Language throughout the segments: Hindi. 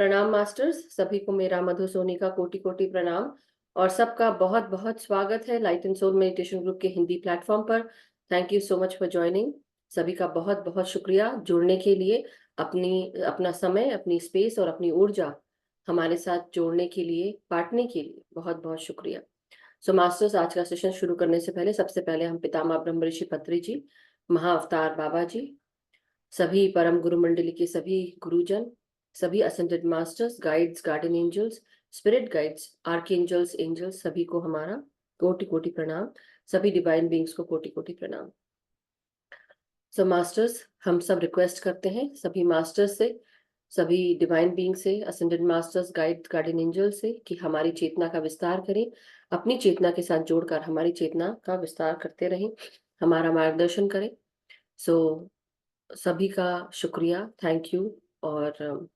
प्रणाम मास्टर्स, सभी को मेरा मधु सोनी का कोटि कोटि प्रणाम और सबका बहुत बहुत स्वागत है light and soul meditation group के हिंदी प्लेटफॉर्म पर। Thank you so much for joining. सभी का बहुत बहुत शुक्रिया जुड़ने के लिए, अपना समय, अपनी स्पेस और अपनी ऊर्जा हमारे साथ जोड़ने के लिए, बांटने के लिए बहुत बहुत शुक्रिया। सो मास्टर्स, आज का सेशन शुरू करने से पहले सबसे पहले हम पितामह ब्रह्म ऋषि पत्री जी, महाअवतार बाबा जी, सभी परम गुरु मंडली के सभी गुरुजन, सभी ascended masters, guides, garden angels, spirit guides, archangels, angels, सभी को हमारा कोटि कोटि प्रणाम। सभी डिवाइन बीइंग्स को कोटि कोटि प्रणाम। सो मास्टर्स, हम सब रिक्वेस्ट करते हैं सभी मास्टर्स से, सभी डिवाइन बीइंग से, ascended masters, guide, garden angel से कि हमारी चेतना का विस्तार करें, अपनी चेतना के साथ जोड़कर हमारी चेतना का विस्तार करते रहें, हमारा मार्गदर्शन करें। सो सभी का शुक्रिया, थैंक यू। और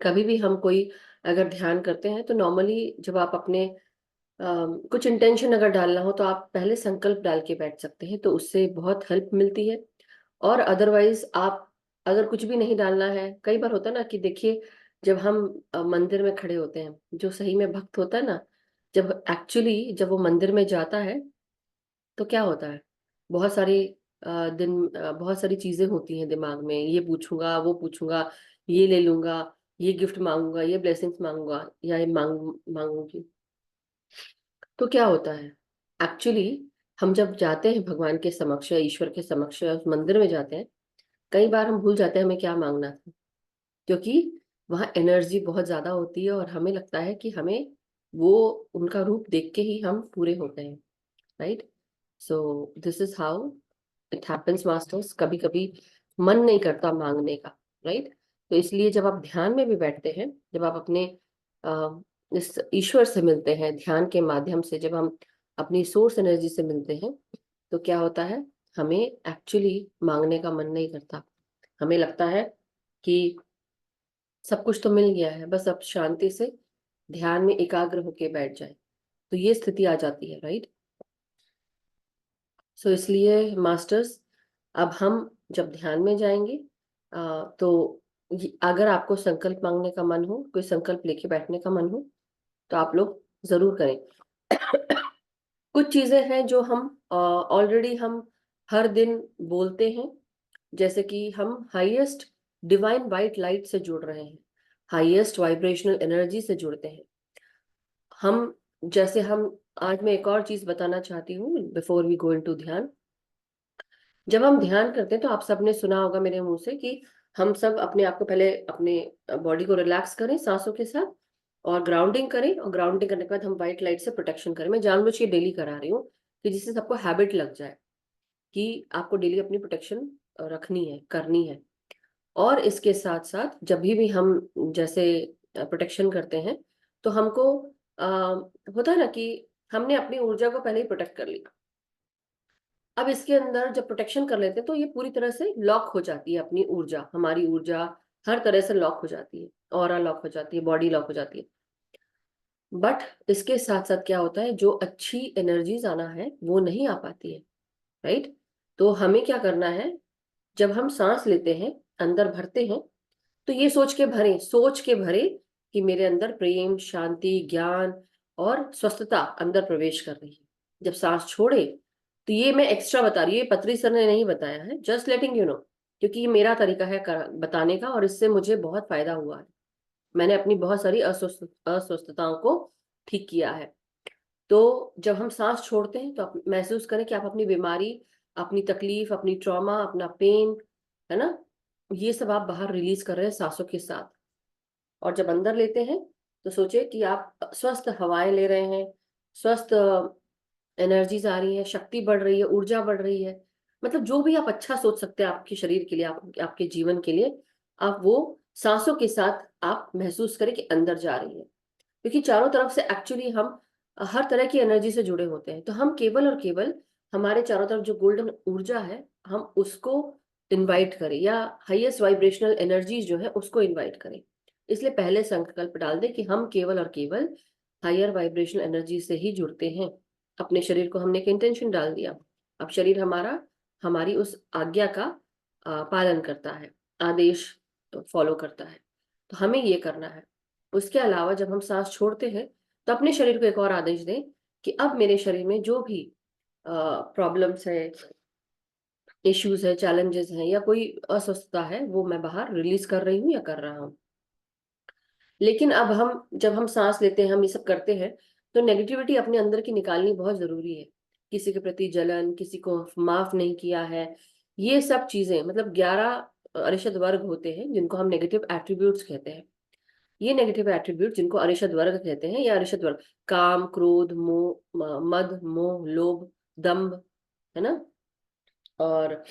कभी भी हम कोई अगर ध्यान करते हैं तो नॉर्मली जब आप अपने कुछ इंटेंशन अगर डालना हो तो आप पहले संकल्प डाल के बैठ सकते हैं, तो उससे बहुत हेल्प मिलती है। और अदरवाइज आप अगर कुछ भी नहीं डालना है, कई बार होता है ना कि देखिए, जब हम मंदिर में खड़े होते हैं, जो सही में भक्त होता है ना, जब वो मंदिर में जाता है तो क्या होता है, बहुत सारी बहुत सारी चीजें होती हैं दिमाग में, ये पूछूंगा, वो पूछूंगा, ये ले लूंगा, ये गिफ्ट मांगूंगा, ये ब्लेसिंग्स मांगूंगा, या ये मांगूंगी। तो क्या होता है एक्चुअली, हम जब जाते हैं भगवान के समक्ष या ईश्वर के समक्ष या उस मंदिर में जाते हैं, कई बार हम भूल जाते हैं हमें क्या मांगना था, क्योंकि वहाँ एनर्जी बहुत ज्यादा होती है और हमें लगता है कि हमें वो उनका रूप देख के ही हम पूरे हो गए हैं। Right? So this is how it happens masters. कभी कभी मन नहीं करता मांगने का। राइट? तो इसलिए जब आप ध्यान में भी बैठते हैं, जब आप अपने अ, इस ईश्वर से मिलते हैं ध्यान के माध्यम से, जब हम अपनी सोर्स एनर्जी से मिलते हैं, तो क्या होता है, हमें एक्चुअली मांगने का मन नहीं करता। हमें लगता है कि सब कुछ तो मिल गया है, बस अब शांति से ध्यान में एकाग्र होके बैठ जाए, तो ये स्थिति आ जाती है। राइट? सो इसलिए मास्टर्स, अब हम जब ध्यान में जाएंगे तो अगर आपको संकल्प मांगने का मन हो, कोई संकल्प लेके बैठने का मन हो, तो आप लोग जरूर करें। कुछ चीजें हैं जो हम ऑलरेडी हम हर दिन बोलते हैं, जैसे कि हम हाईएस्ट डिवाइन वाइट लाइट से जुड़ रहे हैं, हाईएस्ट वाइब्रेशनल एनर्जी से जुड़ते हैं हम। जैसे हम आज मैं एक और चीज बताना चाहती हूँ बिफोर वी गो इनटू ध्यान। जब हम ध्यान करते हैं तो आप सबने सुना होगा मेरे मुंह से कि हम सब अपने आप को पहले अपने बॉडी को रिलैक्स करें सांसों के साथ, और ग्राउंडिंग करें, और ग्राउंडिंग करने के बाद हम व्हाइट लाइट से प्रोटेक्शन करें। मैं जानबूझ के डेली करा रही हूँ कि जिससे सबको हैबिट लग जाए कि आपको डेली अपनी प्रोटेक्शन रखनी है, करनी है। और इसके साथ साथ जब भी हम जैसे प्रोटेक्शन करते हैं, तो हमको होता है ना कि हमने अपनी ऊर्जा को पहले ही प्रोटेक्ट कर लिया। अब इसके अंदर जब प्रोटेक्शन कर लेते हैं तो ये पूरी तरह से लॉक हो जाती है, अपनी ऊर्जा, हमारी ऊर्जा हर तरह से लॉक हो जाती है, ऑरा लॉक हो जाती है, बॉडी लॉक हो जाती है। बट इसके साथ साथ क्या होता है, जो अच्छी एनर्जीज आना है वो नहीं आ पाती है। राइट? तो हमें क्या करना है, जब हम सांस लेते हैं, अंदर भरते हैं, तो ये सोच के भरे कि मेरे अंदर प्रेम, शांति, ज्ञान और स्वस्थता अंदर प्रवेश कर रही है। जब सांस छोड़े, तो ये मैं एक्स्ट्रा बता रही हूँ, ये पत्री सर ने नहीं बताया है, जस्ट लेटिंग यू नो, क्योंकि ये मेरा तरीका है बताने का, और इससे मुझे बहुत फायदा हुआ है। मैंने अपनी बहुत सारी अस्वस्थताओं को ठीक किया है। तो जब हम सांस छोड़ते हैं तो आप महसूस करें कि आप अपनी बीमारी, अपनी तकलीफ, अपनी ट्रॉमा, अपना पेन, है ना, ये सब आप बाहर रिलीज कर रहे हैं सांसों के साथ। और जब अंदर लेते हैं तो सोचिए कि आप स्वस्थ हवाएं ले रहे हैं, स्वस्थ एनर्जीज आ रही है, शक्ति बढ़ रही है, ऊर्जा बढ़ रही है। मतलब जो भी आप अच्छा सोच सकते हैं आपके शरीर के लिए, आपके जीवन के लिए, आप वो सांसों के साथ आप महसूस करें कि अंदर जा रही है। क्योंकि चारों तरफ से एक्चुअली हम हर तरह की एनर्जी से जुड़े होते हैं, तो हम केवल और केवल हमारे चारों तरफ जो गोल्डन ऊर्जा है, हम उसको इनवाइट करें, या हाईएस्ट वाइब्रेशनल एनर्जीज जो है उसको इनवाइट करें। इसलिए पहले संकल्प डाल दें कि हम केवल और केवल हायर वाइब्रेशनल एनर्जी से ही जुड़ते हैं। अपने शरीर को हमने एक इंटेंशन डाल दिया, अब शरीर हमारा हमारी उस आज्ञा का पालन करता है, आदेश फॉलो करता है। तो हमें ये करना है। उसके अलावा जब हम सांस छोड़ते हैं तो अपने शरीर को एक और आदेश दें कि अब मेरे शरीर में जो भी प्रॉब्लम्स है, इश्यूज है, चैलेंजेस हैं या कोई अस्वस्थता है, वो मैं बाहर रिलीज कर रही हूँ या कर रहा हूँ। लेकिन अब हम जब हम सांस लेते हैं, हम ये सब करते हैं, तो नेगेटिविटी अपने अंदर की निकालनी बहुत जरूरी है। किसी के प्रति जलन, किसी को माफ नहीं किया है, ये सब चीजें, मतलब 11 अरिषद वर्ग होते हैं जिनको हम नेगेटिव एट्रीब्यूट्स कहते हैं। ये नेगेटिव एट्रीब्यूट जिनको अरिषद वर्ग कहते हैं, या अरिषद वर्ग काम, क्रोध, मोह, मद, मोह, लोभ, दंभ, है ना, और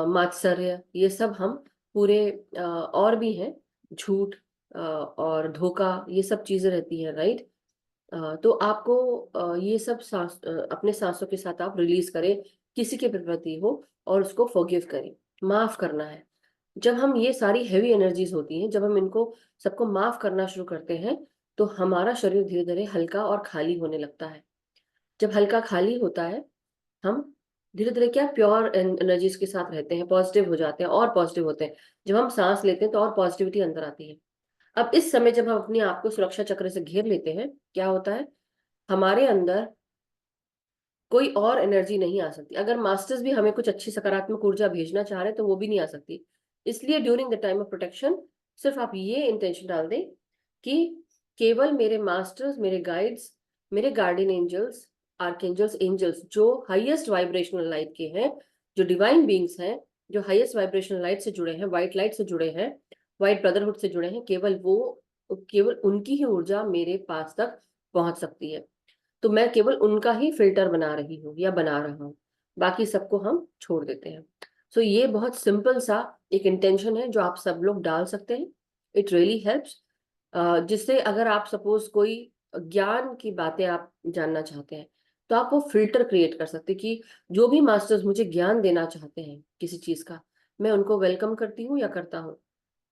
मात्सर्य, ये सब हम पूरे और भी हैं, झूठ और धोखा, ये सब चीजें रहती हैं, राइट। तो आपको ये सब अपने सांसों के साथ आप रिलीज करें, किसी के प्रति हो, और उसको फॉरगिव करें, माफ करना है। जब हम ये सारी हैवी एनर्जीज होती हैं, जब हम इनको सबको माफ करना शुरू करते हैं, तो हमारा शरीर धीरे धीरे हल्का और खाली होने लगता है। जब हल्का खाली होता है, हम धीरे धीरे क्या प्योर एनर्जीज के साथ रहते हैं, पॉजिटिव हो जाते हैं और पॉजिटिव होते हैं। जब हम सांस लेते हैं तो और पॉजिटिविटी अंदर आती है। अब इस समय जब हम अपने आप को सुरक्षा चक्र से घेर लेते हैं, क्या होता है, हमारे अंदर कोई और एनर्जी नहीं आ सकती। अगर मास्टर्स भी हमें कुछ अच्छी सकारात्मक ऊर्जा भेजना चाह रहे हैं तो वो भी नहीं आ सकती। इसलिए during the time of protection सिर्फ आप ये इंटेंशन डाल दें कि केवल मेरे मास्टर्स, मेरे गाइड्स, मेरे गार्डियन एंजल्स, आर्कएंजल्स, एंजल्स जो हाईएस्ट वाइब्रेशनल लाइट के हैं, जो डिवाइन बीइंग्स हैं, जो हाईएस्ट वाइब्रेशनल लाइट से जुड़े हैं, व्हाइट लाइट से जुड़े हैं, व्हाइट ब्रदरहुड से जुड़े हैं, केवल वो, केवल उनकी ही ऊर्जा मेरे पास तक पहुंच सकती है। तो मैं केवल उनका ही फिल्टर बना रही हूँ या बना रहा हूँ, बाकी सबको हम छोड़ देते हैं। सो ये बहुत सिंपल सा एक इंटेंशन है जो आप सब लोग डाल सकते हैं। इट रियली हेल्प्स, जिससे अगर आप सपोज कोई ज्ञान की बातें आप जानना चाहते हैं, तो आप वो फिल्टर क्रिएट कर सकते हैं कि जो भी मास्टर्स मुझे ज्ञान देना चाहते हैं किसी चीज का, मैं उनको वेलकम करती हूँ या करता हूँ।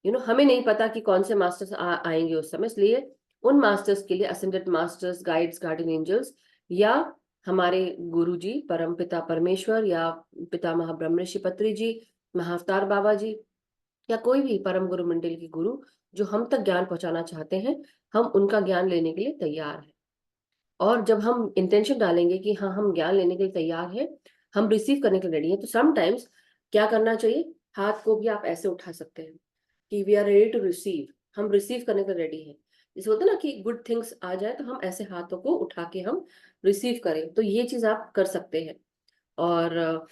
हमें नहीं पता कि कौन से मास्टर्स आएंगे उस समय, इसलिए उन मास्टर्स के लिए ascended masters, guides, guardian angels, या हमारे गुरु जी परम पिता परमेश्वर, या पितामह ब्रह्म ऋषि पत्री जी, महाअवतार बाबा जी, या कोई भी परम गुरु मंडल के गुरु जो हम तक ज्ञान पहुंचाना चाहते हैं, हम उनका ज्ञान लेने के लिए तैयार हैं। और जब हम इंटेंशन डालेंगे कि हाँ, हम ज्ञान लेने के लिए तैयार हैं, हम रिसीव करने के लिए रेडी हैं, तो समटाइम्स क्या करना चाहिए, हाथ को भी आप ऐसे उठा सकते हैं कि we are ready to receive, हम रिसीव करने के रेडी हैं। जैसे होता है ना कि गुड थिंग्स आ जाए तो हम ऐसे हाथों को उठा के हम रिसीव करें, तो ये चीज आप कर सकते हैं। और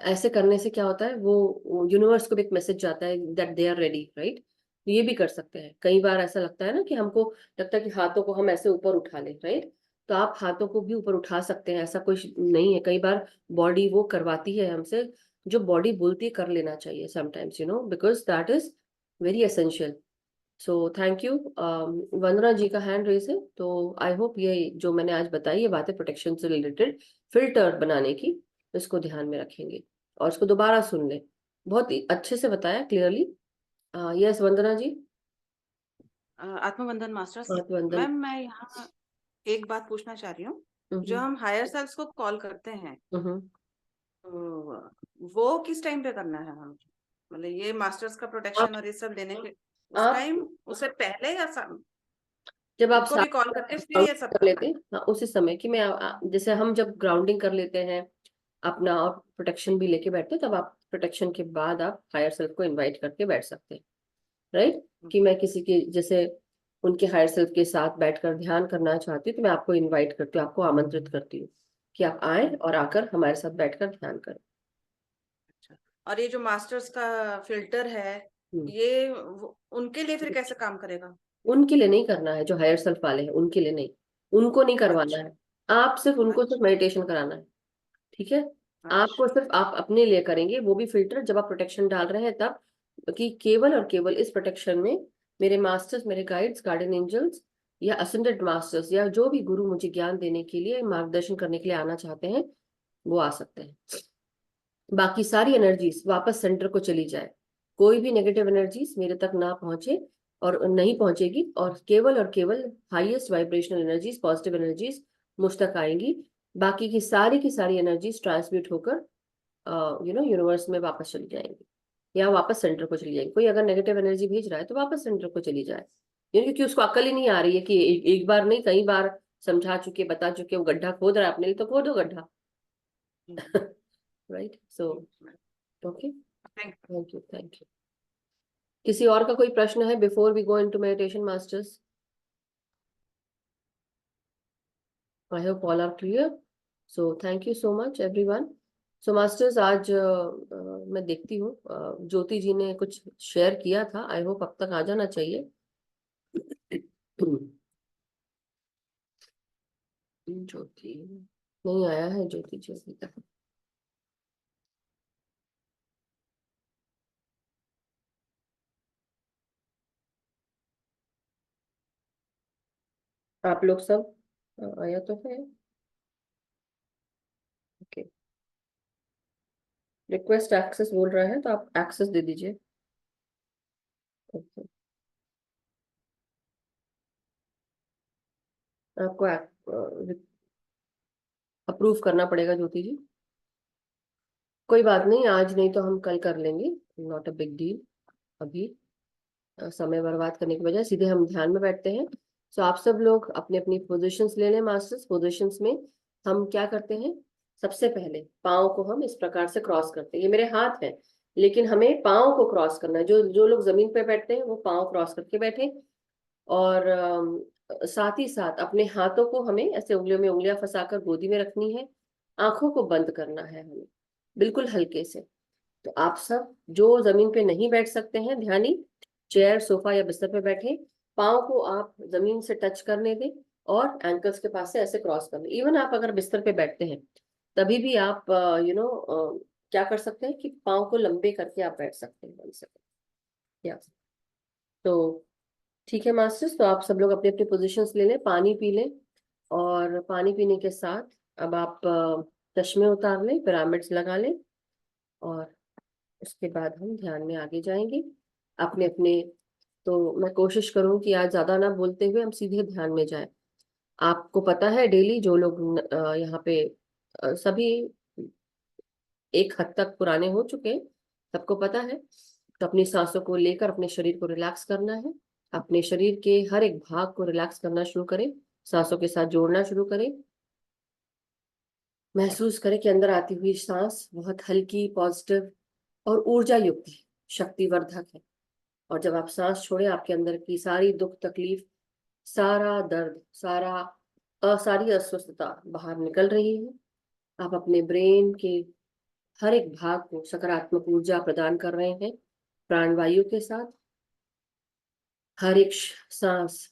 ऐसे करने से क्या होता है, वो यूनिवर्स को भी एक मैसेज जाता है that they are ready, right. तो ये भी कर सकते हैं। कई बार ऐसा लगता है ना कि हमको लगता है कि हाथों को हम ऐसे ऊपर उठा लें, राइट। तो आप हाथों को भी ऊपर उठा सकते हैं, ऐसा कुछ नहीं है। कई बार बॉडी वो करवाती है हमसे, जो बॉडी बोलती है कर लेना चाहिए sometimes, because that is very essential. So thank you. Vandana ji का हैंड रेस है, तो आई होप ये जो मैंने आज बताई ये बातें प्रोटेक्शन से रिलेटेड, फिल्टर बनाने की, इसको ध्यान में रखेंगे और इसको दोबारा सुन लें। बहुत ही अच्छे से बताया, क्लियरली। यस वंदना जी। आत्मबंधन मास्टर्स। वंदन। मैम मैं यहाँ एक बात पूछना चाह रही हूँ। जो हम्म। हम हायर सेल्स को कॉल करते हैं, हम्म। तो वो किस टाइम पे करना है हम? मतलब ये मास्टर्स का आप प्रोटेक्शन और ये सब लेने के उस आप टाइम, उससे पहले या जब आप उनको भी कॉल करके फिर ग्राउंडिंग ये सब कर करना लेते है? हैं, हाँ, उसी समय कि मैं जैसे हम जब ग्राउंडिंग कर लेते हैं अपना और प्रोटेक्शन भी लेके बैठते हैं, तब आप प्रोटेक्शन के बाद आप हायर सेल्फ को इनवाइट करके बैठ सकते हैं, राइट। कि मैं किसी के जैसे उनके हायर सेल्फ के साथ बैठकर ध्यान करना चाहती हूँ, तो मैं आपको इनवाइट करती हूँ, आपको आमंत्रित करती हूँ कि आप आए और आकर हमारे साथ बैठकर ध्यान करें। अच्छा। और ये जो मास्टर्स का फिल्टर है, हम्म। ये उनके लिए फिर कैसे काम करेगा? उनके लिए नहीं करना है, जो हायर सेल्फ वाले हैं उनके लिए नहीं, उनको नहीं करवाना अच्छा। है। आप सिर्फ उनको सिर्फ अच्छा। मेडिटेशन कराना है, ठीक है। आपको अच्छा। सिर्फ आप अपने लिए करेंगे, वो भी फिल्टर जब आप प्रोटेक्शन डाल रहे हैं तब, कि केवल और केवल इस प्रोटेक्शन में मेरे मास्टर्स, मेरे गाइड्स, गार्डियन एंजल्स, या असेंडेड मास्टर्स, या जो भी गुरु मुझे ज्ञान देने के लिए, मार्गदर्शन करने के लिए आना चाहते हैं, वो आ सकते हैं। बाकी सारी एनर्जीज वापस सेंटर को चली जाए, कोई भी नेगेटिव एनर्जीज मेरे तक ना पहुंचे और नहीं पहुंचेगी, और केवल highest vibrational energies, positive energies मुझ तक आएंगी। बाकी की सारी एनर्जीज ट्रांसम्यूट होकर यूनिवर्स में वापस चली जाएंगी। या वापस सेंटर को चली जाएगी। कोई अगर नेगेटिव एनर्जी भेज रहा है तो वापस सेंटर को चली जाए, यानी क्योंकि उसको अकल ही नहीं आ रही है कि एक बार नहीं कई बार समझा चुके बता चुके, वो गड्ढा खोद रहा है अपने लिए तो खोदो गड्ढा। Right, so okay, thank you thank you. किसी और का कोई प्रश्न है before we go into meditation masters? I hope all are clear, so thank you so much everyone. So masters आज मैं देखती हूँ ज्योति जी ने कुछ शेयर किया था, आई होप अब तक आ जाना चाहिए। ज्योति नहीं आया है, ज्योति जी अभी तक। आप लोग सब आया तो है, ओके। रिक्वेस्ट एक्सेस बोल रहा है तो आप एक्सेस दे दीजिए। Okay. आपको अप्रूव करना पड़ेगा ज्योति जी। कोई बात नहीं, आज नहीं तो हम कल कर लेंगे, नॉट अ बिग डील। अभी समय बर्बाद करने की बजाय सीधे हम ध्यान में बैठते हैं। सो आप सब लोग अपनी अपनी पोजीशंस ले लें। मास्टर्स पोजीशंस में हम क्या करते हैं, सबसे पहले पाँव को हम इस प्रकार से क्रॉस करते हैं। ये मेरे हाथ है, लेकिन हमें पाँव को क्रॉस करना है। जो जो लोग जमीन पे बैठते हैं वो पाँव क्रॉस करके बैठे, और साथ ही साथ अपने हाथों को हमें ऐसे उंगलियों में उंगलियां फंसाकर गोदी में रखनी है। आंखों को बंद करना है हमें, बिल्कुल हल्के से। तो आप सब जो जमीन पे नहीं बैठ सकते हैं, ध्यानी चेयर सोफा या बिस्तर पे बैठे, पाँव को आप जमीन से टच करने दें और एंकल्स के पास से ऐसे क्रॉस कर लें। इवन आप अगर बिस्तर पे बैठते हैं तभी भी आप क्या कर सकते हैं कि पाँव को लंबे करके आप बैठ सकते हैं। बन सकते या तो ठीक है मास्टर्स, तो आप सब लोग अपनी अपनी पोजीशंस ले लें, पानी पी लें, और पानी पीने के साथ अब आप चश्मे उतार लें, पिरामिड्स लगा लें, और उसके बाद हम ध्यान में आगे जाएंगे अपने अपने। तो मैं कोशिश करूं कि आज ज्यादा ना बोलते हुए हम सीधे ध्यान में जाएं। आपको पता है डेली जो लोग यहाँ पे सभी एक हद तक पुराने हो चुके हैं, सबको पता है। तो अपनी सांसों को लेकर अपने शरीर को रिलैक्स करना है। अपने शरीर के हर एक भाग को रिलैक्स करना शुरू करें, सांसों के साथ जोड़ना शुरू करें। महसूस करें कि अंदर आती हुई सांस बहुत हल्की, पॉजिटिव और ऊर्जा युक्त है, शक्तिवर्धक है। और जब आप सांस छोड़े, आपके अंदर की सारी दुख तकलीफ, सारा दर्द, सारी अस्वस्थता बाहर निकल रही है। आप अपने ब्रेन के हर एक भाग को सकारात्मक ऊर्जा प्रदान कर रहे हैं प्राणवायु के साथ। हर एक सांस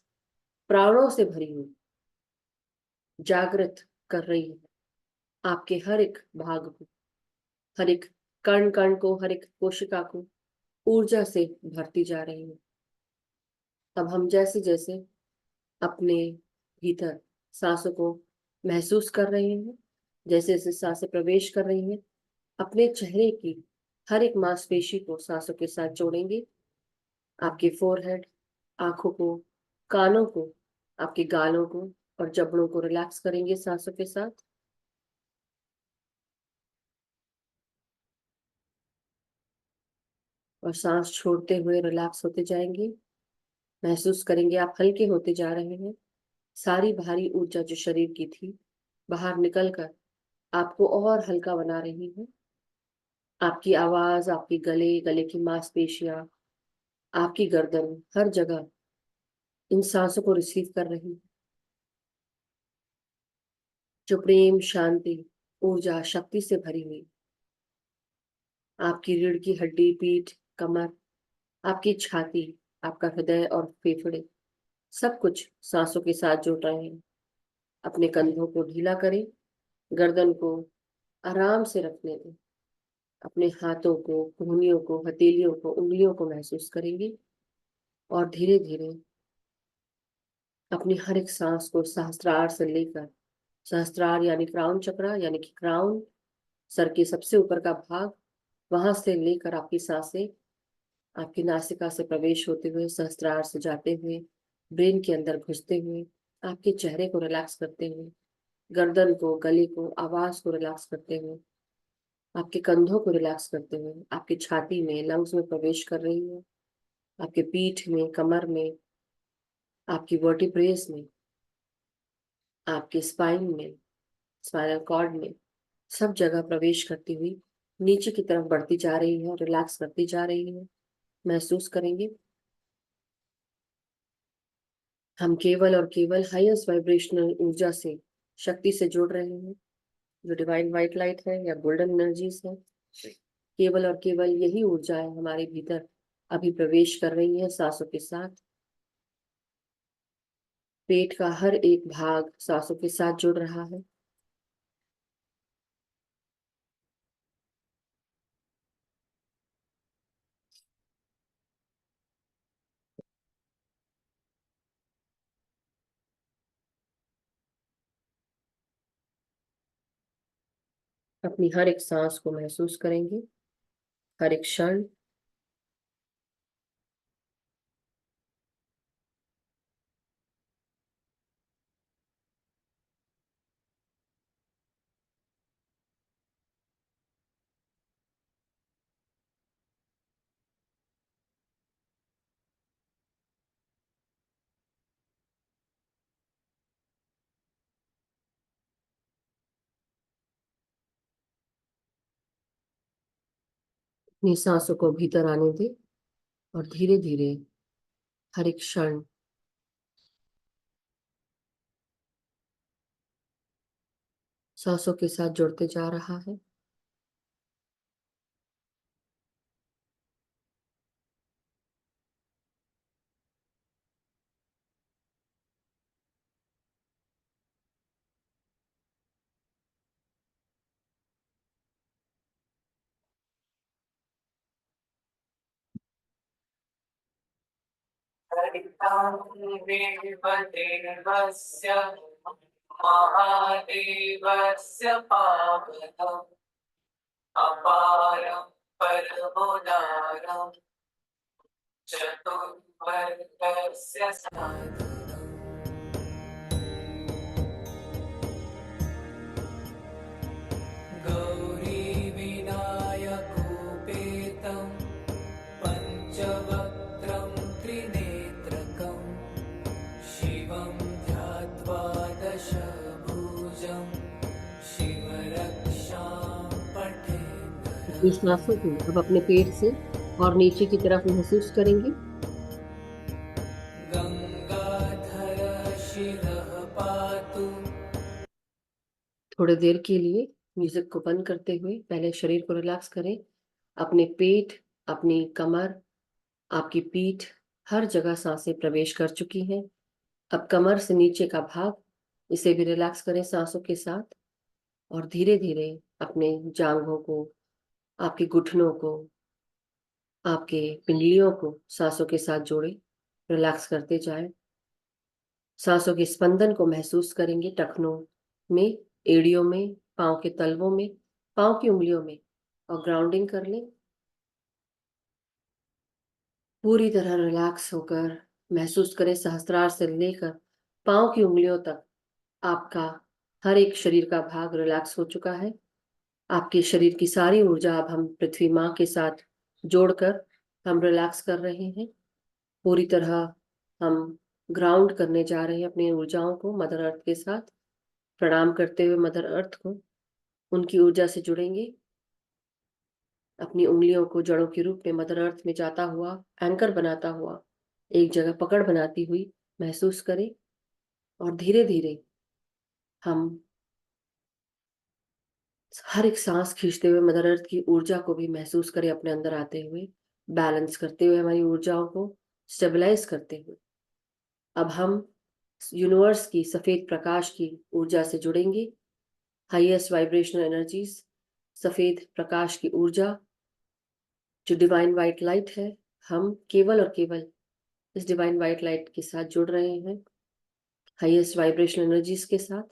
प्राणों से भरी हुई, जागृत कर रही है आपके हर एक भाग को, हर एक कण कण को, हर एक कोशिका को ऊर्जा से भरती जा रही है। अब हम जैसे जैसे अपने भीतर सांसों को महसूस कर रहे हैं, जैसे जैसे सांसें प्रवेश कर रही हैं, अपने चेहरे की हर एक मांसपेशी को सांसों के साथ जोड़ेंगे। आपके फोरहेड, आंखों को, कानों को, आपके गालों को और जबड़ों को रिलैक्स करेंगे सांसों के साथ। और सांस छोड़ते हुए रिलैक्स होते जाएंगे। महसूस करेंगे आप हल्के होते जा रहे हैं। सारी भारी ऊर्जा जो शरीर की थी बाहर निकलकर आपको और हल्का बना रही है। आपकी आवाज, आपके गले, गले की मांसपेशियां, आपकी गर्दन, हर जगह इन सांसों को रिसीव कर रही है। जो प्रेम, शांति, ऊर्जा, शक्ति से भरी हुई आपकी रीढ़ की हड्डी, पीठ, कमर, आपकी छाती, आपका हृदय और फेफड़े, सब कुछ सांसों के साथ जुड़ रहे हैं। अपने कंधों को ढीला करें, गर्दन को आराम से रखने दें। अपने हाथों को, कोहनियों को, हथेलियों को, उंगलियों को महसूस करेंगे, और धीरे धीरे अपनी हर एक सांस को सहस्त्रार से लेकर, सहस्त्रार यानी क्राउन चक्रा, यानी कि क्राउन, सर के सबसे ऊपर का भाग, वहां से लेकर आपकी सांसें आपकी नासिका से प्रवेश होते हुए, सहस्त्रार से जाते हुए, ब्रेन के अंदर घुसते हुए, आपके चेहरे को रिलैक्स करते हुए, गर्दन को, गले को, आवाज को रिलैक्स करते हुए, आपके कंधों को रिलैक्स करते हुए आपकी छाती में, लंग्स में प्रवेश कर रही है, आपके पीठ में, कमर में, आपकी वर्टिब्रेस में, आपके स्पाइन में, स्पाइनल कॉर्ड में, सब जगह प्रवेश करती हुई नीचे की तरफ बढ़ती जा रही है, रिलैक्स करती जा रही है। महसूस करेंगे हम केवल और केवल हाईएस्ट वाइब्रेशनल ऊर्जा से, शक्ति से जुड़ रहे हैं, जो डिवाइन वाइट लाइट है या गोल्डन एनर्जीज है। केवल और केवल यही ऊर्जाएं हमारे भीतर अभी प्रवेश कर रही है सांसों के साथ। पेट का हर एक भाग सांसों के साथ जुड़ रहा है। अपनी हर एक सांस को महसूस करेंगे, हर एक क्षण। अपनी सांसों को भीतर आने दे और धीरे धीरे हर एक क्षण सांसों के साथ जुड़ते जा रहा है। देवदेवस्य महादेवस्य पावनम् अपारं परमुदारं चतुर्वर्गस्य साधनम् गौरीविनायकोपेतं पञ्चवक्त्रं त्रिनेत्रकं शिवं ध्यात्वा दशभुजं शिवरक्षां पठेन्नरम्। अपनी सांसों को अब अपने पेट से और नीचे की तरफ महसूस करेंगे। गंगाधर शिरः पातु। थोड़ी देर के लिए म्यूजिक को बंद करते हुए पहले शरीर को रिलैक्स करें। अपने पेट, अपनी कमर, आपकी पीठ, हर जगह सांसें प्रवेश कर चुकी हैं। अब कमर से नीचे का भाग, इसे भी रिलैक्स करें सांसों के साथ और धीरे धीरे अपने जांघों को, आपके घुटनों को, आपके पिंडलियों को सांसों के साथ जोड़ें, रिलैक्स करते जाएं। सांसों के स्पंदन को महसूस करेंगे टखनों में, एड़ियों में, पाँव के तलवों में, पाँव की उंगलियों में, और ग्राउंडिंग कर लें। पूरी तरह रिलैक्स होकर महसूस करें सहस्त्रार से लेकर पाँव की उंगलियों तक आपका हर एक शरीर का भाग रिलैक्स हो चुका है। आपके शरीर की सारी ऊर्जा अब हम पृथ्वी माँ के साथ जोड़कर हम रिलैक्स कर रहे हैं। पूरी तरह हम ग्राउंड करने जा रहे हैं अपनी ऊर्जाओं को मदर अर्थ के साथ। प्रणाम करते हुए मदर अर्थ को, उनकी ऊर्जा से जुड़ेंगे। अपनी उंगलियों को जड़ों के रूप में मदर अर्थ में जाता हुआ, एंकर बनाता हुआ, एक जगह पकड़ बनाती हुई महसूस करें। और धीरे धीरे हम हर एक सांस खींचते हुए मदर अर्थ की ऊर्जा को भी महसूस करें अपने अंदर आते हुए, बैलेंस करते हुए, हमारी ऊर्जाओं को स्टेबलाइज करते हुए। अब हम यूनिवर्स की सफेद प्रकाश की ऊर्जा से जुड़ेंगे। हाईएस्ट वाइब्रेशनल एनर्जीज, सफेद प्रकाश की ऊर्जा जो डिवाइन वाइट लाइट है, हम केवल और केवल इस डिवाइन वाइट लाइट के साथ जुड़ रहे हैं। हाईएस्ट वाइब्रेशनल एनर्जीज के साथ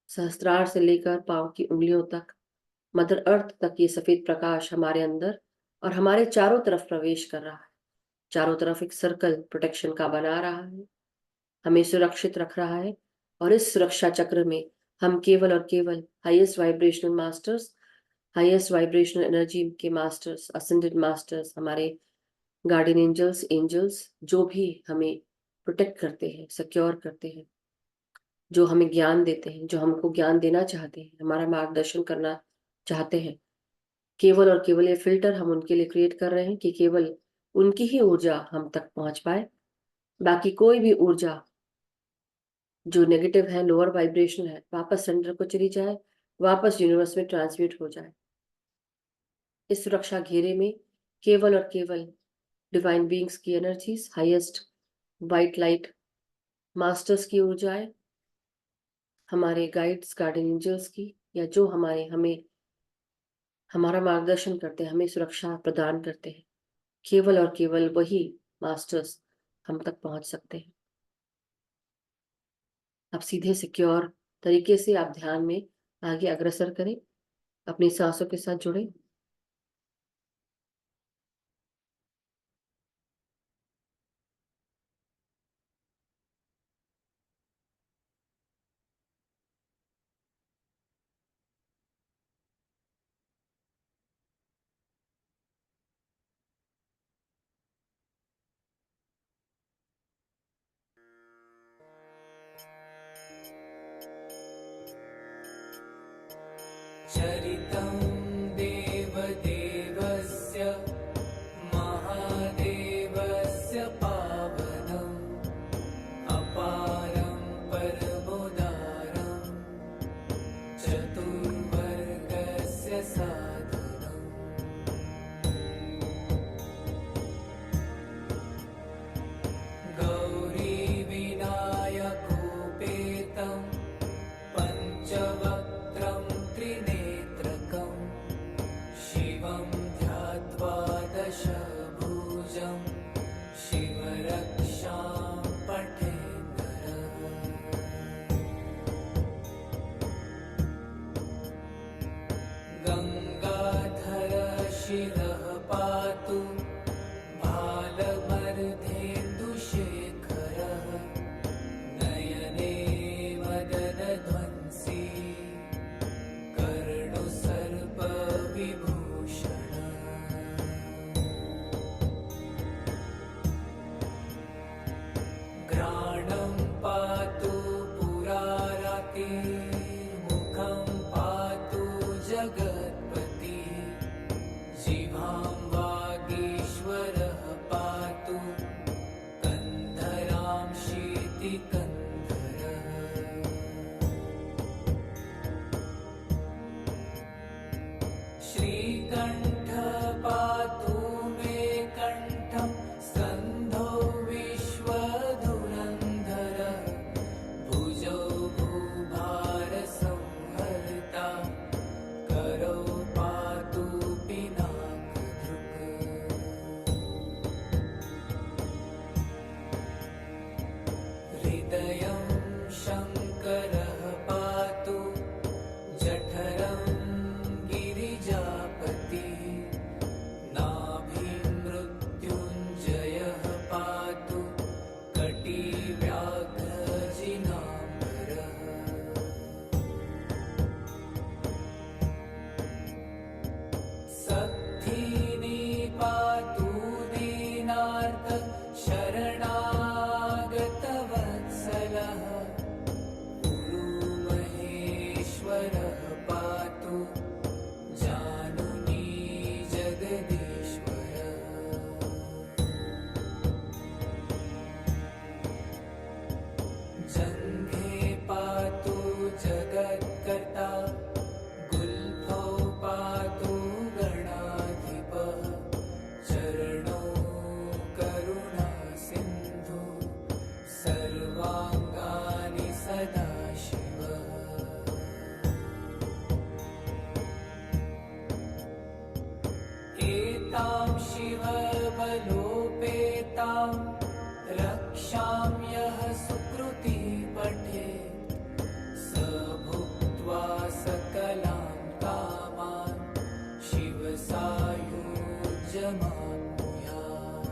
सहस्त्रार से लेकर पांव की उंगलियों तक, मदर अर्थ तक ये सफेद प्रकाश हमारे अंदर और हमारे चारों तरफ प्रवेश कर रहा है। चारों तरफ एक सर्कल प्रोटेक्शन का बना रहा है, हमें सुरक्षित रख रहा है। और इस सुरक्षा चक्र में हम केवल और केवल highest vibrational masters highest vibrational energy के मास्टर्स, असेंडेड मास्टर्स, हमारे गार्डियन एंजल्स जो भी हमें प्रोटेक्ट करते हैं, सिक्योर करते हैं, जो हमें ज्ञान देते हैं, जो हमको ज्ञान देना चाहते हैं, हमारा मार्गदर्शन करना चाहते हैं, केवल और केवल ये फिल्टर हम उनके लिए क्रिएट कर रहे हैं कि केवल उनकी ही ऊर्जा हम तक पहुंच पाए। बाकी कोई भी ऊर्जा जो नेगेटिव है, लोअर वाइब्रेशन है, वापस सेंटर को चली जाए, वापस यूनिवर्स में ट्रांसम्यूट हो जाए। इस सुरक्षा घेरे में केवल और केवल डिवाइन बीइंग्स की energies, highest white light masters की ऊर्जाएं, हमारे गाइड्स, गार्डियन एंजल्स की, या जो हमें हमारा मार्गदर्शन करते हैं, हमें सुरक्षा प्रदान करते हैं, केवल और केवल वही मास्टर्स हम तक पहुंच सकते हैं। आप सीधे सिक्योर तरीके से आप ध्यान में आगे अग्रसर करें, अपनी सांसों के साथ जुड़े। चरितं देवदेवस्य महादेवस्य पावनम् अपारं परमोदारं चतुर्वर्गस्य साधनम् गौरीविनायकोपेतं पञ्चवक्त्रं त्रिनेत्रकं शिवं ध्यात्वा दशभुजं शिवरक्षां पठेन्नरः गङ्गाधर शिरः पातु भालमर्धेन्दुशेखरः नयने मदनध्वंसी कर्णुसर्पविभूषण घ्राणं पातु पुरारातिर्मुखं पातु जगत्पति जिह्वां वागीश्वरः पातु कन्धरां शीतिकन्धरः श्रीकण्ठ पातु मे कण्ठं स्कन्धो विश्वधुरन्धरः भुजौ भूभारसंहर्ता करौ पातु पिनाकधृक् हृदयं शङ्करः पातु जठरं गिरिजापतिः नाभिं मृत्युञ्जयः पातु कटिव्याघ्रजिनाम्बरः सत्थिनी पातु दीनार्त शरणागतवत्सलः गुरुमहेश्वरः पातु जानुनी जगदीश्वरः जङ्घे पातु जगत्कर्ता गुल्फौ पातु गणाधिपः चरणौ करुणासिन्धु सर्वाङ्गानि सदाशिवः एतां शिवबलोपेतां रक्षां यः सुकृती पठेत् स भुक्त्वा सकलां कामान् शिवसायुज्यमाप्नुयात्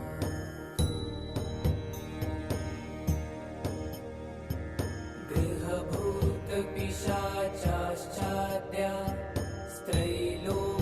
गृहभूतपिशाचाश्चाद्या स्त्रैलोक्यविनाशिनः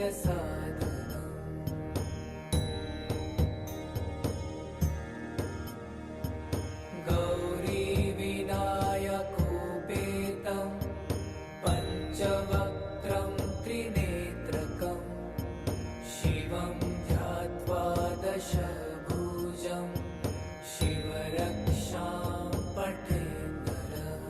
मोक्षस्य साधनम् गौरीविनायकोपेतं पञ्चवक्त्रं त्रिनेत्रकं शिवं ध्यात्वा दशभुजं शिवरक्षां पठेन्नरः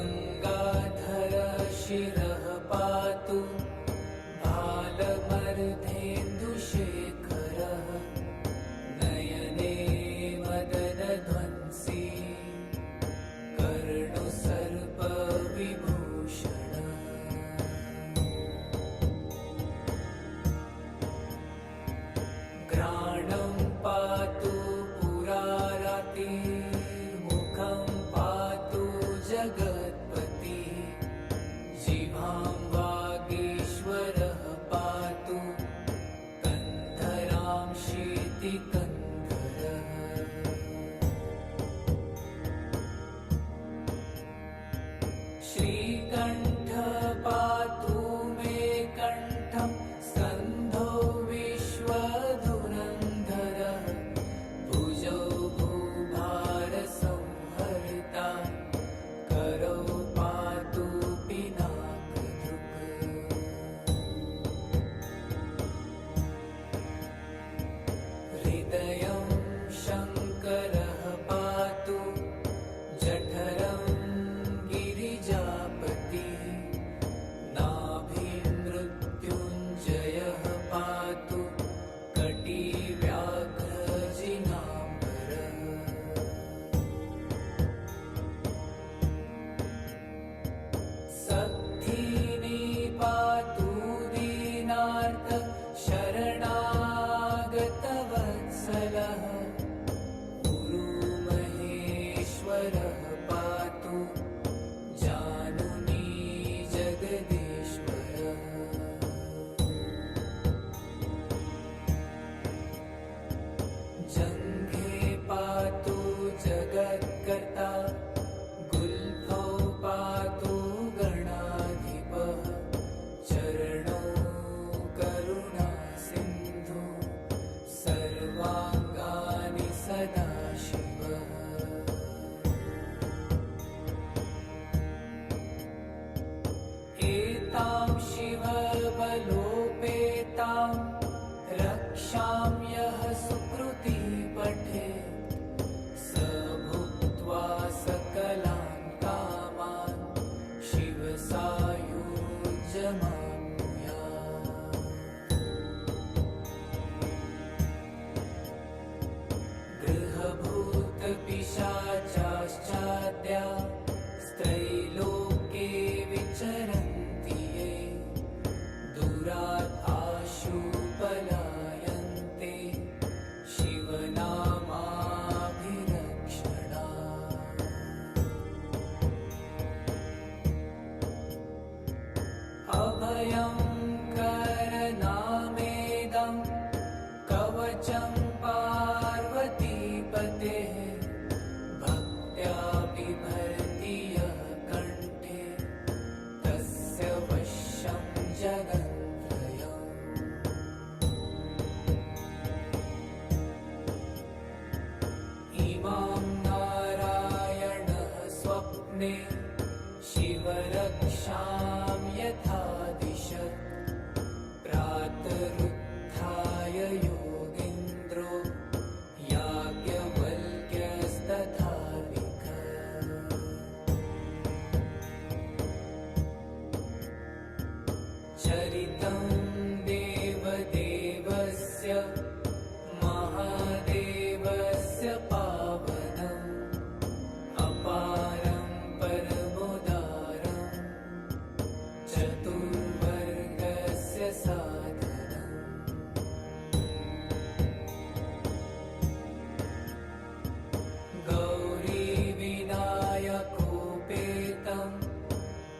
गङ्गाधर शिरः पातु बालमर्धेन्दुशेखरः नयने मदनध्वंसी कर्णुसर्पविभूषणः घ्राणं पातु पुरारातिर्मुखं पातु जगत्पति जिह्वां वागीश्वरः पातु कन्धरां शीतिकन्धरः श्रीकण्ठ पातु मे कण्ठं स्कन्धो विश्वधुरन्धरः भुजौ भूभारसंहर्ता करौ पातु पिनाकधृक् हृदयं शङ्करः पातु जठरं गिरिजापतिः नाभिमृत्युञ्जयः पातु कटिव्याघ्रजिनाम्बरः सद्धिनी पातु दीनार्थ शरणागतवत्सलः गुरुमहेश्वरः पातु जानुनी जगदीश्वरः जङ्घे पातु जगत्कर्ता गुल्फौ पातु गणाधिपः चरणौ करुणासिन्धु सर्वाङ्गानि सदाशिवः एतां शिवबलोपेतां रक्षां यः सुकृती पठेत् स भुक्त्वा सकलान् कामान् शिवसायुज्यमाप्नुयात् गृहभूतपिशाचाश्चाद्या स्त्रैलोके विचरन्ति ये दूरात् आशु पलायन्ते शिवनामाभिरक्षणात् अभयं करनामेदं कवचं पार्वतीपतेः भक्त्या बिभर्ति यः कण्ठे तस्य वश्यं जगन्त्रयम् इमां नारायणः स्वप्ने शिवरक्षां यथा दिशत् प्रातरुत्थाय योगीन्द्रो याज्ञवल्क्यस्तथा लिखत् चरितं देवदेवस्य महादेवस्य पावनम् अपारं परमोदारं चतुर्वर्गस्य साधनम् गौरीविनायकोपेतं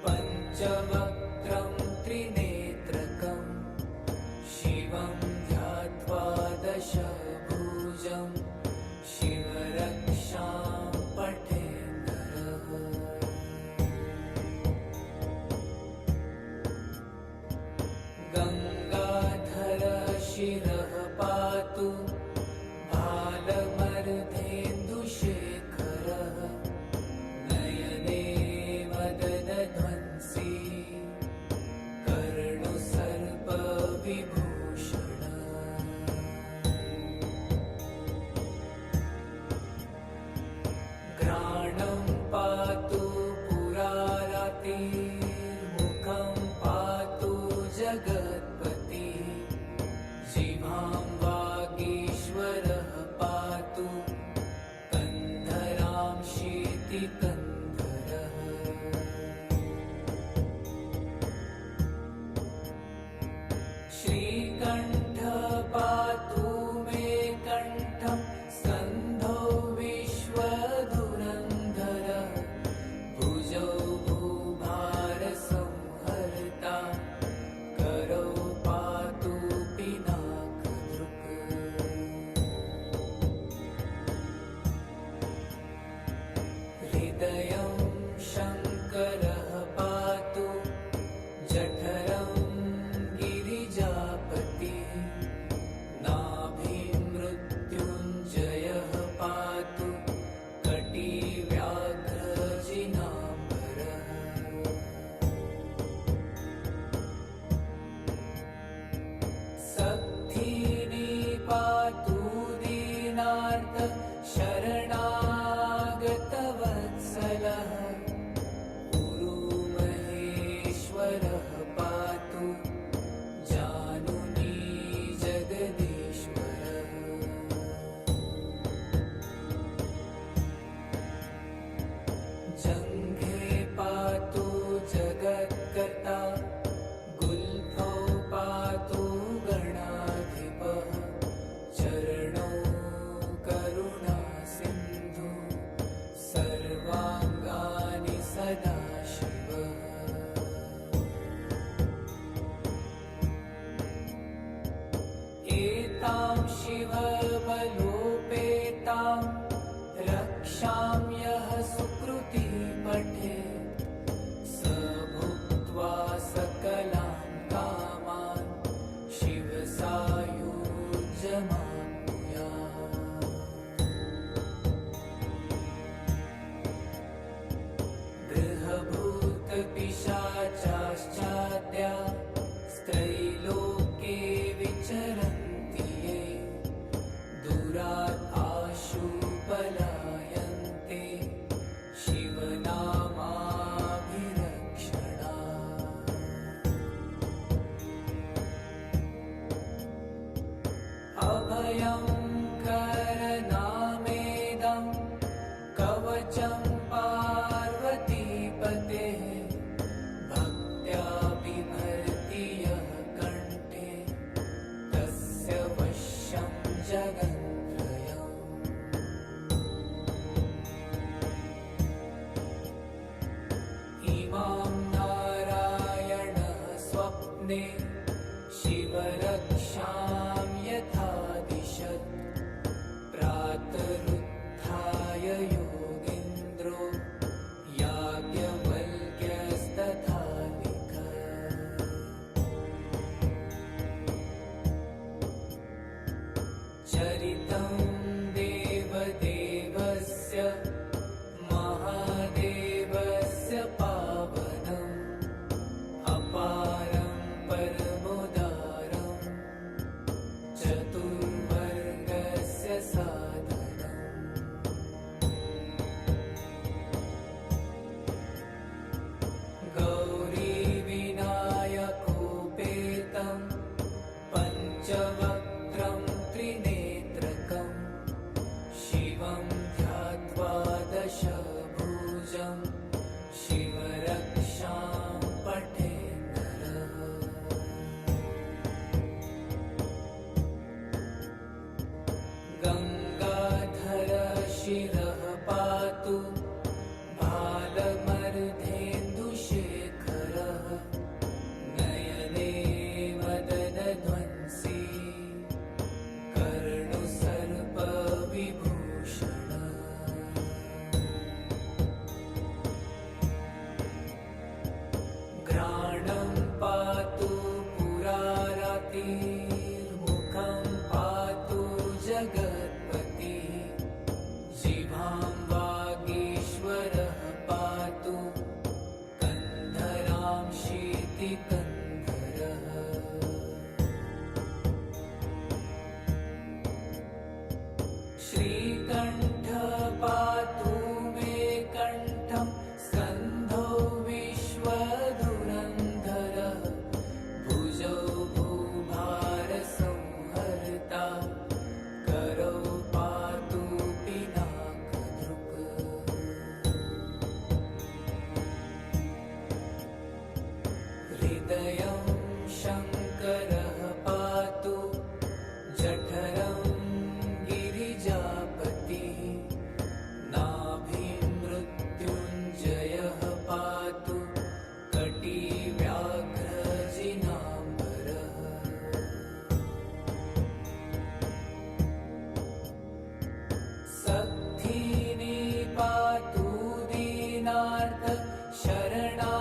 पञ्चवक्त्रं त्रिनेत्रकं शिवं ध्यात्वा दशभुजं शिवरक्षां पठेन्नरः ईश्वरः पातु जानुनी जगदीश्वरः जङ्घे पातु जगद्गता गुल्फो पातु गणाधिपः चरणौ करुणा सिन्धु सर्वाङ्गानि सदा शिवः एतां शिवबलोपेतां रक्षां यः सुकृती पठे स भुक्त्वा सकलां कामान् शिवसायुज्यमाप्नुयात् गृहभूतपिशाचाश्चाद्या स्त्रैलोके विचरन्ति ये दूरात् आशु पलायन्ते शिवनामाभिरक्षणात् अभयं करनामेदं कवचं पार्वतीपतेः भक्त्या बिभर्ति यः कण्ठे तस्य वश्यं जगन्त्रयम् इमां नारायणः स्वप्ने शिवरक्षां यथा दिशत् प्रातरुत्थाय योगीन्द्रो याज्ञवल्क्यस्तथा लिखत् चरितं देवदेवस्य महादेवस्य पावनम् अपारं परमोदारं चतुर्वर्गस्य साधनम् गौरीविनायकोपेतं पञ्चवक्त्रं त्रिनेत्रकं शिवं ध्यात्वा दशभुजं शिवरक्षां पठे नरः गङ्गाधरः शिरः पातु भालमर्धेन्दुशेखरः नयने मदनध्वंसी कर्णुसर्पविभूषणः घ्राणं पातु पुरारातिर्मुखं पातु जगत्पतिः जिह्वां वागीश्वरः पातु कन्धरां शीतिकन्धरः श्रीकण्ठः पातु मे कण्ठं स्कन्धो विश्वधुरन्धरः भुजौ भूभारसंहर्ता करौ पातु पिनाकधृक् हृदयं शङ्करः पातु जठरं गिरिजापतिः नाभिं मृत्युञ्जयः पातु कटिव्याघ्रजिनाम्बरः सत्थिनी पातु दीनार्थ शरणागतवत्सलः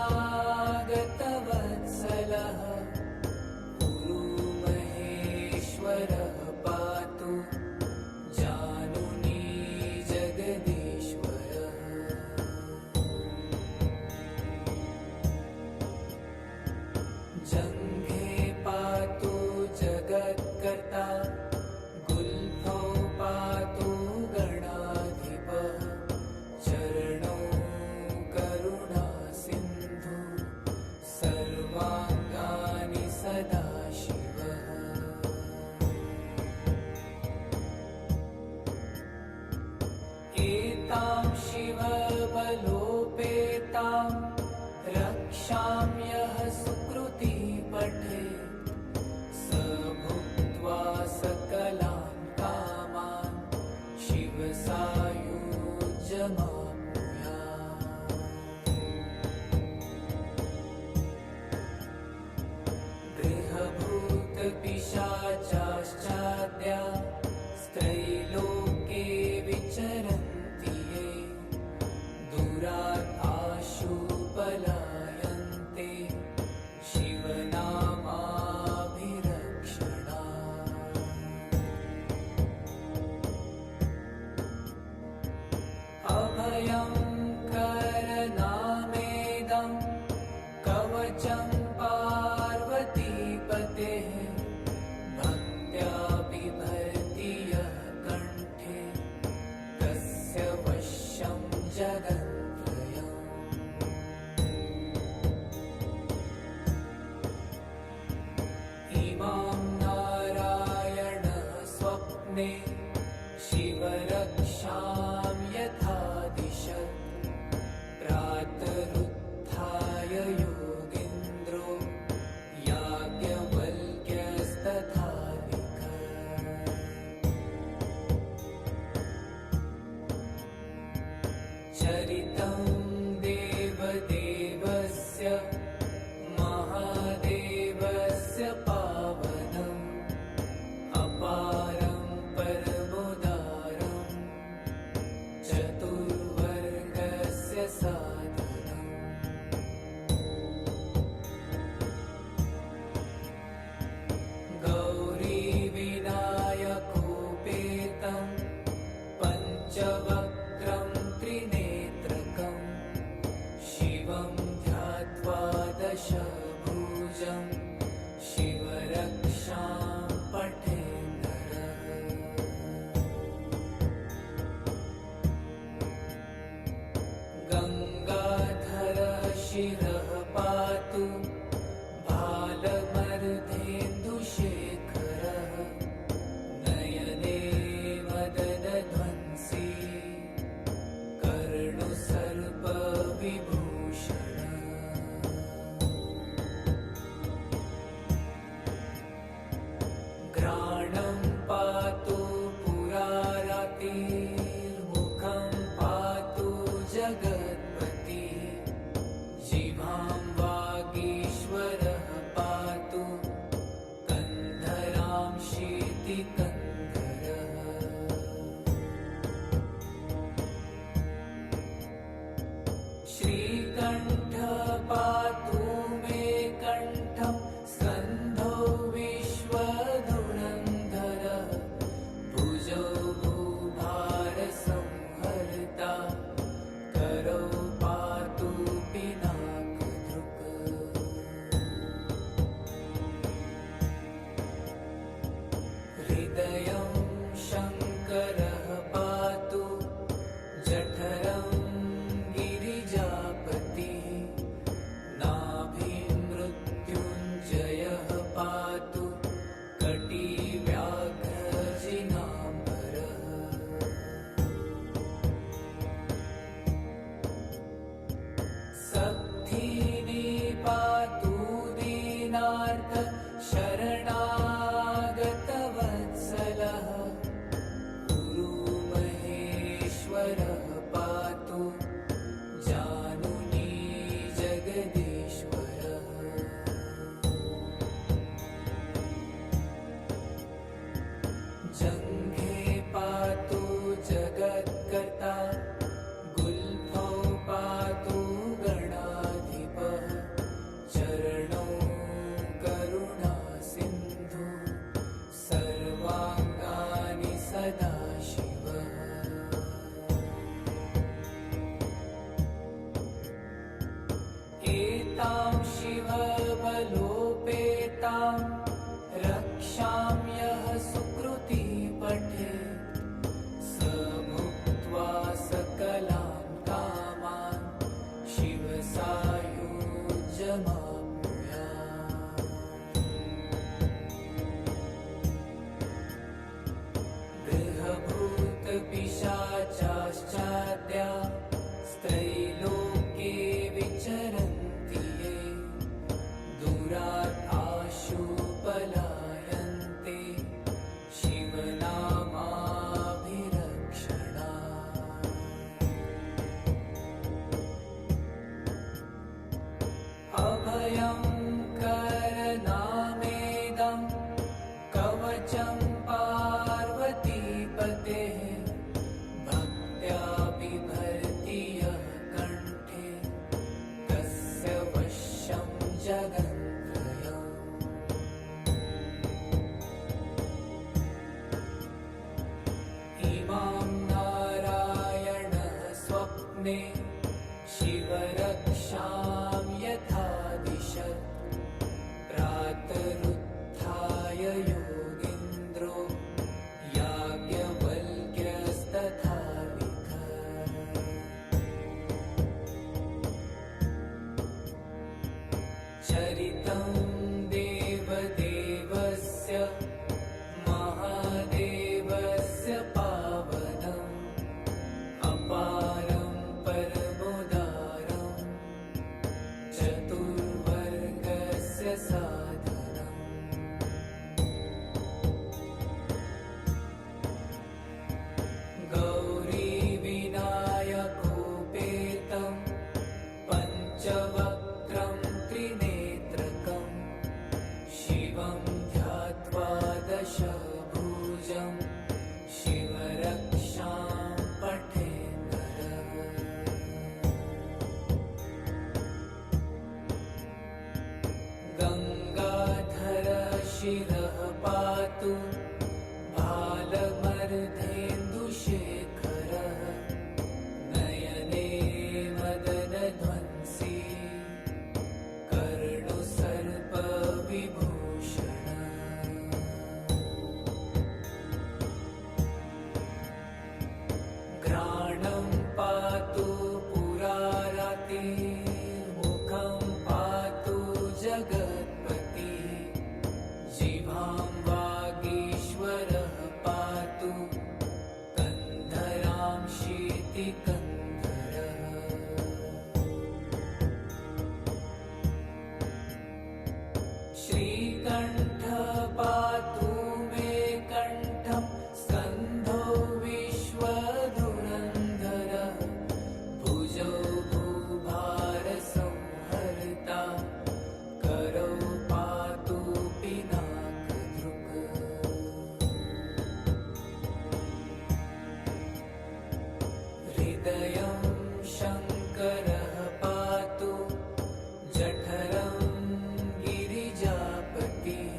रक्षां यः सुकृती पठे स भुक्त्वा सकलां कामान् शिवसायुज्यमाप्नुयात्। गृहभूतपिशाचाश्चाद्या स्त्रैलोक्ये विचरन्ति ये दूरात् आशु पलायन्ते शिवनामाभिरक्षणात्। अभयं करनामेदं कवचं पार्वतीपतेः भक्त्या बिभर्ति यः कण्ठे तस्य वश्यं जगत्त्रयम्। इमां नारायण स्वप्ने शिवरक्षां यथा दिशत् प्रातरुत्थाय योगीन्द्रो याज्ञवल्क्यस्तथा लिखत्। चरितं देवदेवस्य महादेवस्य पावनम् अपारं परमोदारं चतुर्वर्गस्य साधनम्। गौरीविनायकोपेतं पञ्चवक्त्रं त्रिनेत्रकं शिवं ध्यात्वा दशभुजं शिवरक्षां पठेन्नरः। गङ्गाधरः शिरः पातु बालमर्धेन्दुशेखरः नयने मदनध्वंसी कर्णुसर्पविभूषणः। घ्राणं पातु पुरारातिर्मुखं पातु जगत्पतिः जिह्वां वागीश्वरः पातु कन्धरां शीतिकन्धरः। श्रीकण्ठः पातु मे कण्ठं स्कन्धो विश्वधुरन्धरः भुजौ भूभारसंहर्ता करौ पातु पिनाकधृक्। हृदयं शङ्करः पातु जठरं गिरिजापतिः नाभिमृत्युञ्जयः पातु कटिव्याघ्रजिनाम्बरः। सत्थिनी पातु दीनार्थ शरणागतवत्सलः गुरुमहेश्वरः पातु जानुनी जगदीश्वरः। जङ्घे पातु जगत्कर्ता गुल्फौ पातु गणाधिपः चरणौ करुणासिन्धु सर्वाङ्गानि सदाशिवः। एतां शिवबलोपेतां रक्षां यः सुकृती पठे स भुक्त्वा सकलां कामान् शिवसायुज्यमाप्नुयात्। गृहभूतपिशाचाश्चाद्या स्त्रैलोक्ये विचरन्ति ये चरितं देवदेवस्य महादेवस्य पावनम् अपारं परमोदारं चतुर्वर्गस्य साधनम् गौरीविनायकोपेतं पञ्चवक्त्रं त्रिनेत्रकं शिवं ध्यात्वा दशभुजं शिवरक्षां पठेन्नरः गङ्गाधर शिरः पातु बालमर्धेन्दुशेखरः नयने मदनध्वंसी कर्णुसर्पविभूषण घ्राणं पातु पुरारतिर्मुखं पातु जगत्पति जिह्वां वागीश्वरः पातु कन्धरां शीतिकन्धरः श्रीकण्ठः पातु मे कण्ठं स्कन्धो विश्वधुरन्धरः भुजौ भूभारसंहर्ता करौ पातु पिनाकधृक् हृदयं शङ्करः पातु जठरं गिरिजापतिः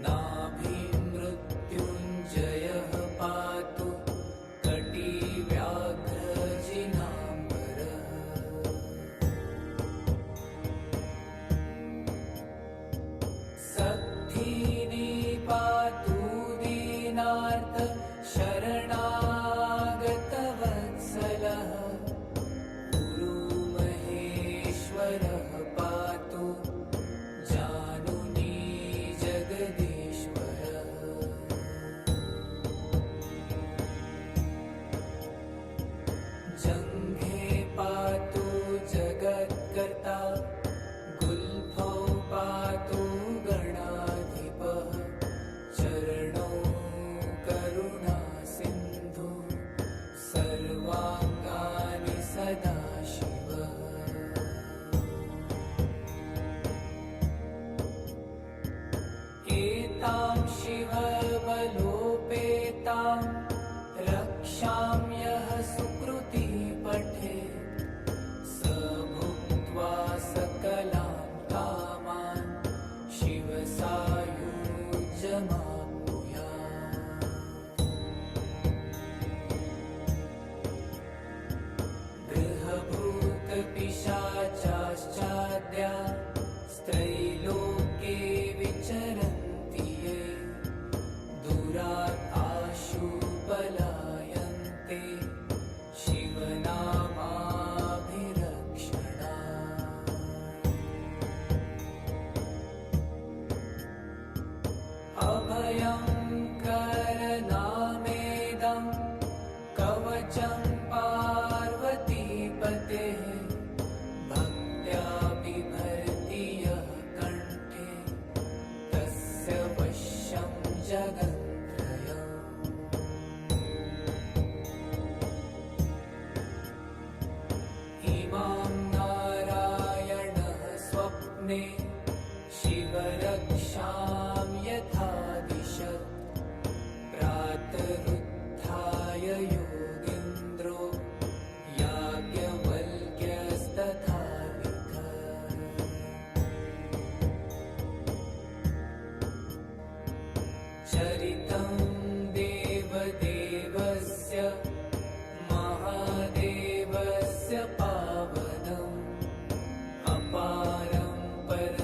नाभिं मृत्युञ्जयः पातु कटिव्याघ्रजिनाम्बरः सत्थिनी पातु दीनार्थ शरणागतवत्सलः गुरुमहेश्वरः पातु जानुनी जगदीश्वरः जङ्घे पातु जगत्कर्ता गुल्फौ पातु गणाधिपः चरणौ करुणासिन्धु सर्वाङ्गानि सदाशिवः एतां शिवबलोपेतां रक्षां यः सुकृती पठेत् स भुक्त्वा सकलां कामान् शिवसायुज्यमाप्नुयात् गृहभूतपिशाचाश्चाद्या स्त्रैलोक्ये विचरन्ति ये दूरात् आशु पलायन्ते शिवनामाभिरक्षणात् अभयं करनामेदं कवचं पार्वतीपतेः भक्त्या बिभर्ति यः कण्ठे तस्य वश्यं जगत्त्रयम् इमां नारायणः स्वप्ने शिवरक्षां यथा दिशत् प्रातरुत्थाय योगीन्द्रो याज्ञवल्क्यस्तथा लिखत् चरितं देवदेवस्य महादेवस्य पावनम् अपारं पर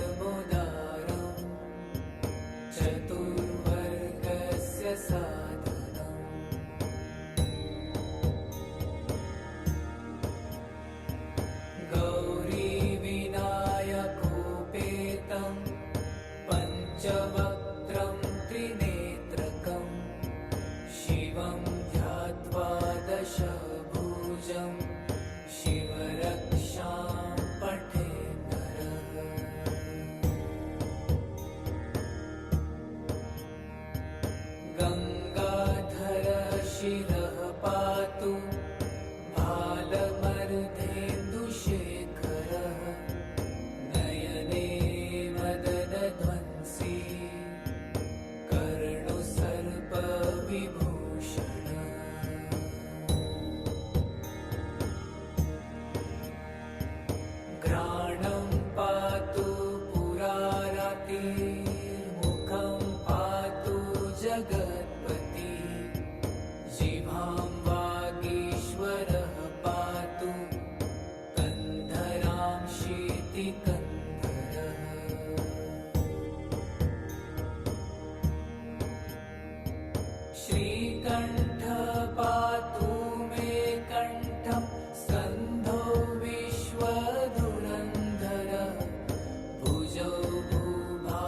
शिरः पातु भालमर्धेन्दुशेखरः नयने मदनध्वंसी कर्णुसर्पविभूषणः घ्राणं पातु पुरारातिर्मुखं पातु जगत्पति जिह्वां वागीश्वरः पातु कन्धरां शीतिकन्धरः श्रीकण्ठः पातु मे कण्ठं स्कन्धो विश्वधुरन्धरः भुजौ भूभारसंहर्ता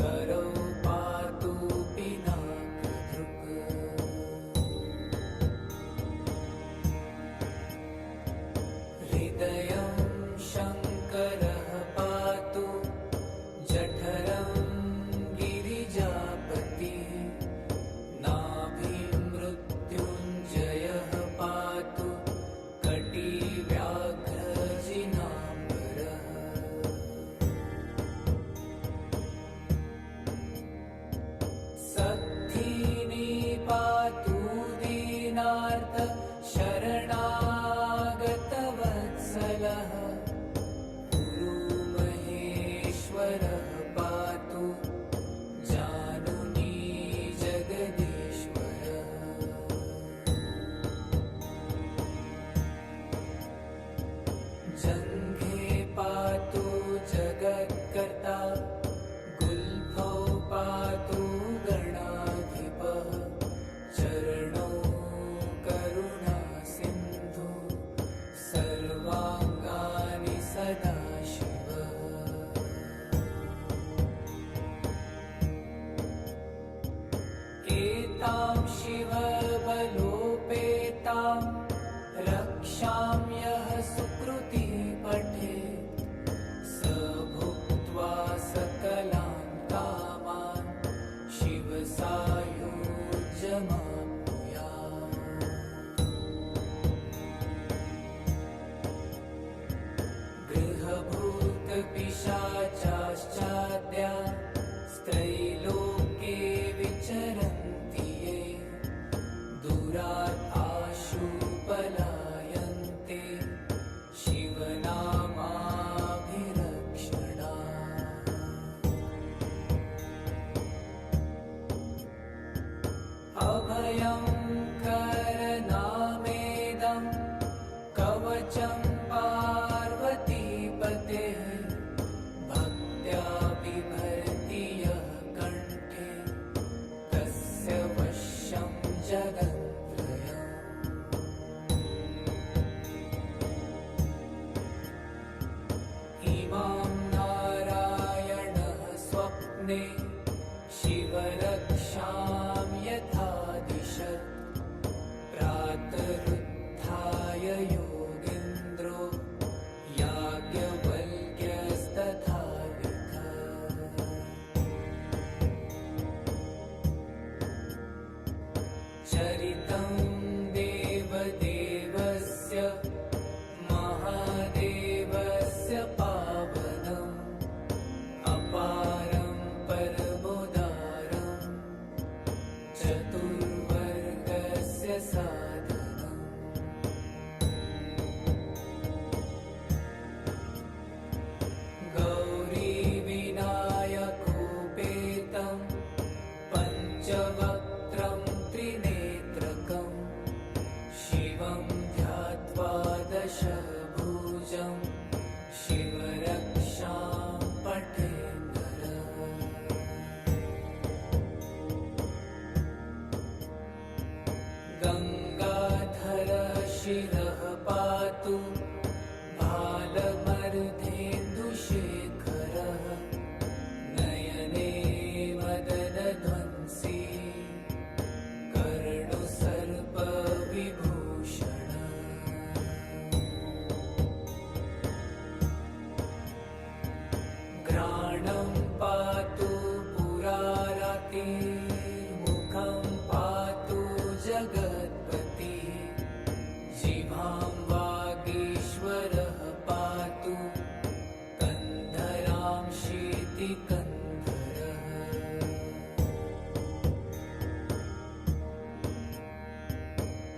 करौ पातु पिनाकधृक् हृदयं शङ्करः पातु जठरं गिरिजापति नाभिं मृत्युञ्जयः पातु कटिव्याघ्रजिनाम्बरः सत्थिनी पातु दीनार्थ शरणागतवत्सलः गुरुमहेश्वरः पातु जानुनी जगदीश्वरः जङ्घे पातु जगत्कर्ता गुल्फौ पातु गणाधिपः चरणौ करुणासिन्धु सर्वाङ्गानि सदाशिवः एतां शिवबलोपेतां रक्षां यः सुकृतिः पठेत् स भुक्त्वा सकलान् कामान् शिवसायुज्यमाप्नुयात् गृहभूतपिशाचाश्चाद्या स्त्रैलोक्ये विचरन्ति ये दूरात् आशु पलायन्ते शिवनामाभिरक्षणात् अभयं करनामेदं कवचं पार्वतीपतेः भक्त्या बिभर्ति यः कण्ठे तस्य वश्यं जगत्त्रयम् इमां नारायणः स्वप्ने शिवरक्षां यथा दिशत् प्रातरुत्थाय योगीन्द्रो याज्ञवल्क्यस्तथा लिखत् चरितं देवदेवस्य महादेवस्य पावनम् अपारं पर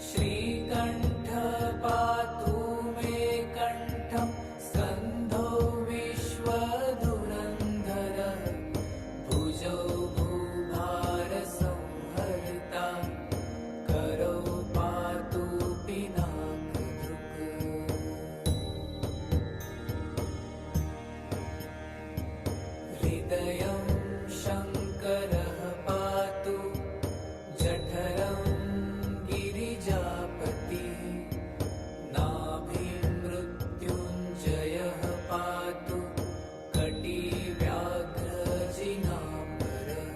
श्रीकण्ठ पातु मे कण्ठं स्कन्धो विश्वधुरन्धरः भुजौ भूभारसंहर्ता करौ पातु पिनाकधृक् हृदयं शङ्करः पातु जठरं गिरिजापतिः नाभिमृत्युञ्जयः पातु कटिव्याघ्रजिनाम्बरः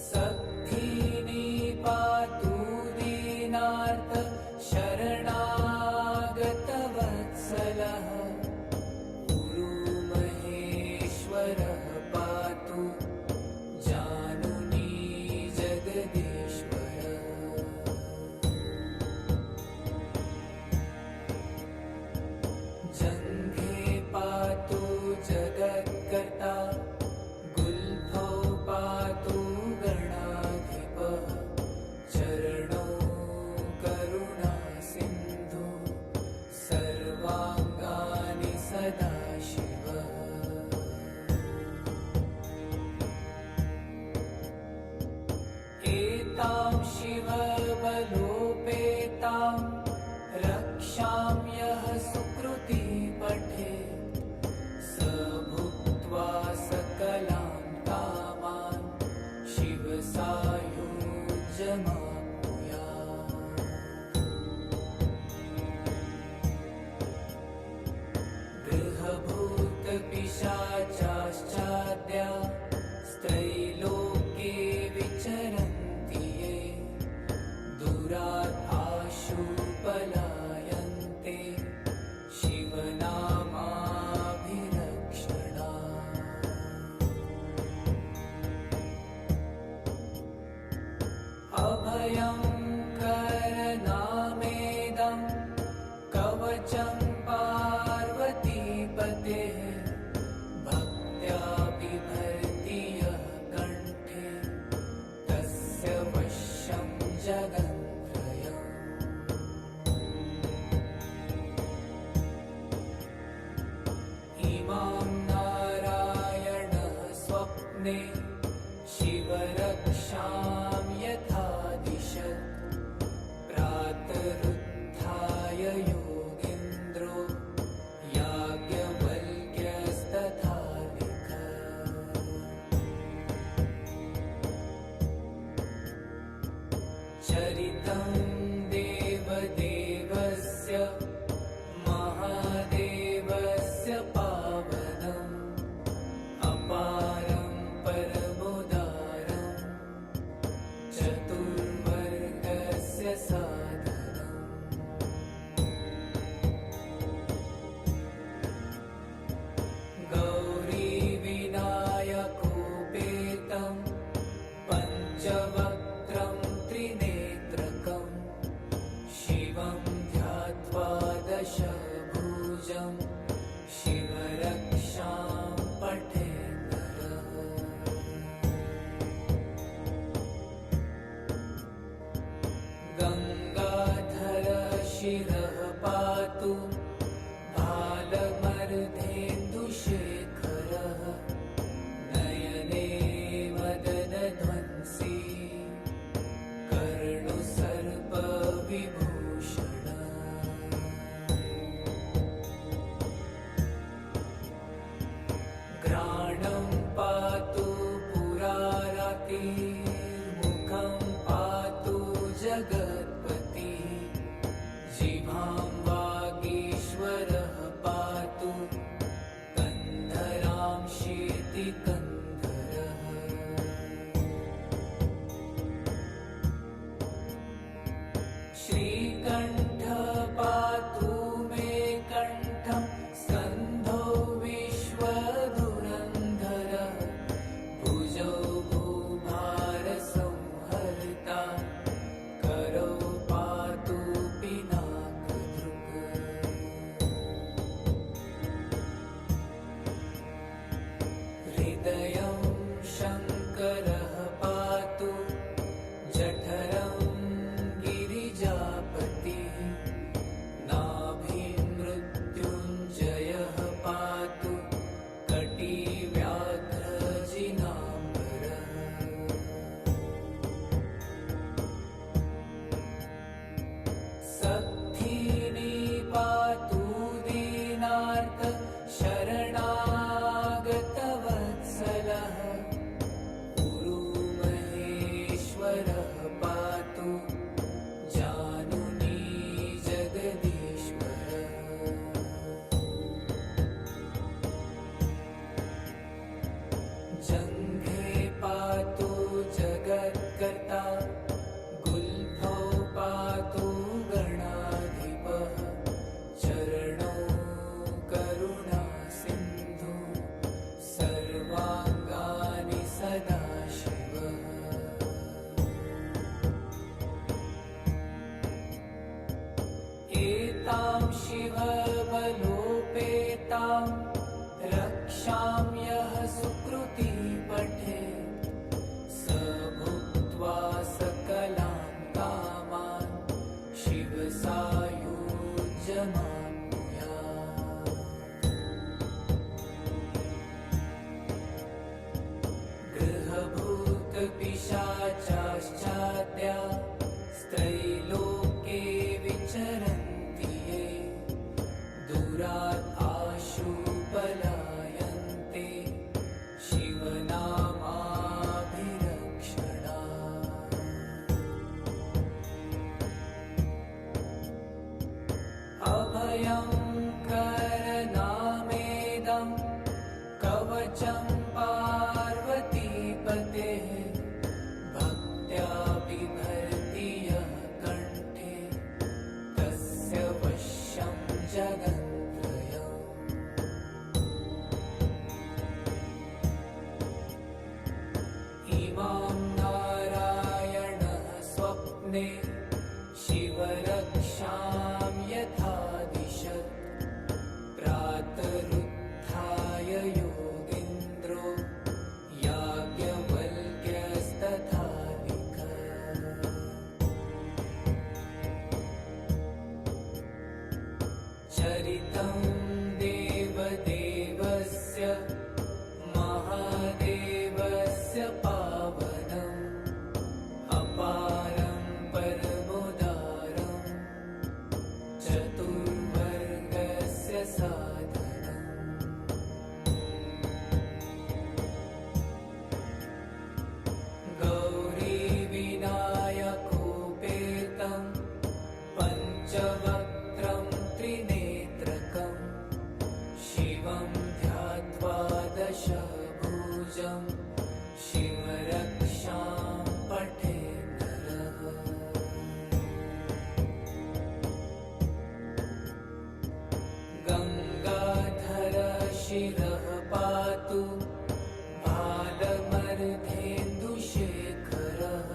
सद्धिनी पातु दीनार्त शरणागतवत्सलः गुरुमहेश्वरः पातु जानुनी जगदीश्वरः जङ्घे पातु जगत्कर्ता गुल्फौ पातु गणाधिपः चरणौ करुणासिन्धु सर्वाङ्गानि सदाशिवः एतां शिवबलोपेतां रक्षां यः सुकृती पठेत् स भुक्त्वा सकलां कामान् शिवसायुज्यमाप्नुयात् गृहभूतपिशाचाश्चाद्या स्त्रैलोक्ये विचरन्ति ये दूरात् आशु पलायन्ते शिवनामाभिरक्षणात् अभयं करनामेदं कवचं पार्वतीपतेः भक्त्या बिभर्ति यः कण्ठे तस्य वश्यं जगन्त्रयम् इमां नारायणः स्वप्ने शिवरक्षां यथा दिशत् प्रातरुत्थाय योगीन्द्रो याज्ञवल्क्यस्तथा लिखत् चरितं देवदेवस्य महादेवस्य पावनम् अपारं परमोदारं चतुर्वर्गस्य साधनम् गौरीविनायकोपेतं पञ्चवक्त्रं त्रिनेत्रकं शिवं ध्यात्वा दशभुजं शिवरक्षां पठेत् नरः गङ्गाधर शिरः पातु भालमर्धेन्दुशेखरः नयने मदनध्वंसी कर्णुसर्पविभूषणः घ्राणं पातु पुरारातिर्मुखं पातु जगत्पतिः जिह्वां वागीश्वरः पातु कन्धरां शीतिकन्धरः श्रीकण्ठ पातु मे कण्ठं स्कन्धो विश्वधुरन्धरः भुजौ भूभारसंहर्ता करौ पातु पिनाकधृक् एतां शिव बलोपेतां रक्षां यः सुकृती पठे स भुक्त्वा सकलां कामान् शिव सायुज्यमाप्नुयात्। गृहभूतपिशाचाश्चाद्या स्त्रैलोके विचरन्ति ये दूरात् आशु पलायन्ते शिवनामाभिरक्षणात्। अभयं करनामेदं कवचं पार्वतीपतेः भक्त्या बिभर्ति यः कण्ठे तस्य वश्यं जगत्त्रयम्। इमां नारायणः स्वप्ने शिवरक्षां यथा दिशत् प्रातरुत्थाय योगीन्द्रो याज्ञवल्क्यस्तथा लिखत्। चरितं देवदेवस्य महादेवस्य पावनम् अपारं परमोदारं चतुर्वर्गस्य साधनम्। गौरीविनायकोपेतं पञ्चवक्त्रं त्रिनेत्रकं शिवं ध्यात्वा दशभुजं शिवरक्षां पठे नरः। गङ्गाधर शिरः पातु भालमर्धेन्दुशेखरः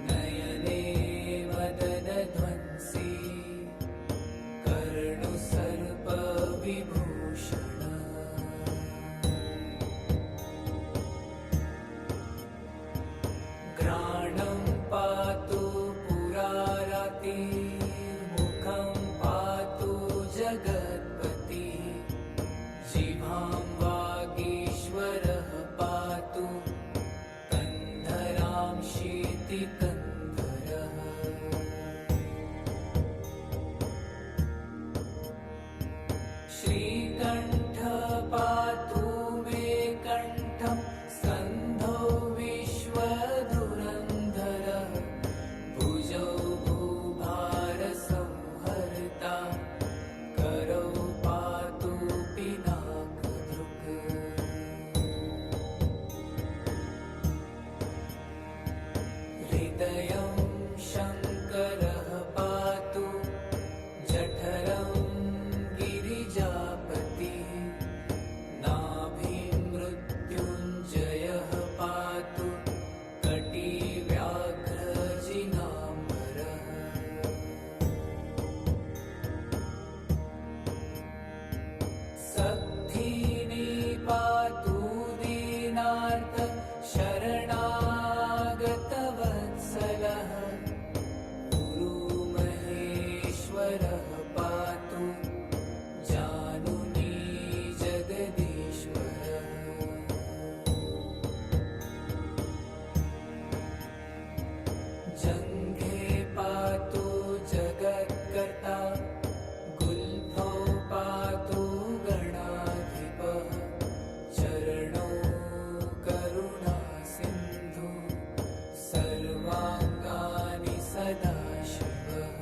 नयने मदनध्वंसी कर्णुसर्पविभूषणः। घ्राणं पातु पुरारातिर्मुखं पातु जगत्पति जिह्वां वागीश्वरः पातु कन्धरां शीतिकन्धरः। श्रीकण्ठ पातु मे कण्ठं स्कन्धो विश्वधुरन्धरः भुजौ भूभारसंहर्ता करौ पातु पिनाकधृक्। हृदयं शङ्करः पातु जठरं गिरिजापतिः नाभिं मृत्युञ्जयः पातु कटिव्याघ्रजिनाम्बरः। सद्धिनी पातु दीनार्त शरणागतवत्सलः गुरुमहेश्वरः पातु जानुनी जगदीश्वरः। जङ्घे पातु जगत्कर्ता गुल्फौ पातु गणाधिपः चरणौ करुणासिन्धु सर्वाङ्गानि सदाशिवः।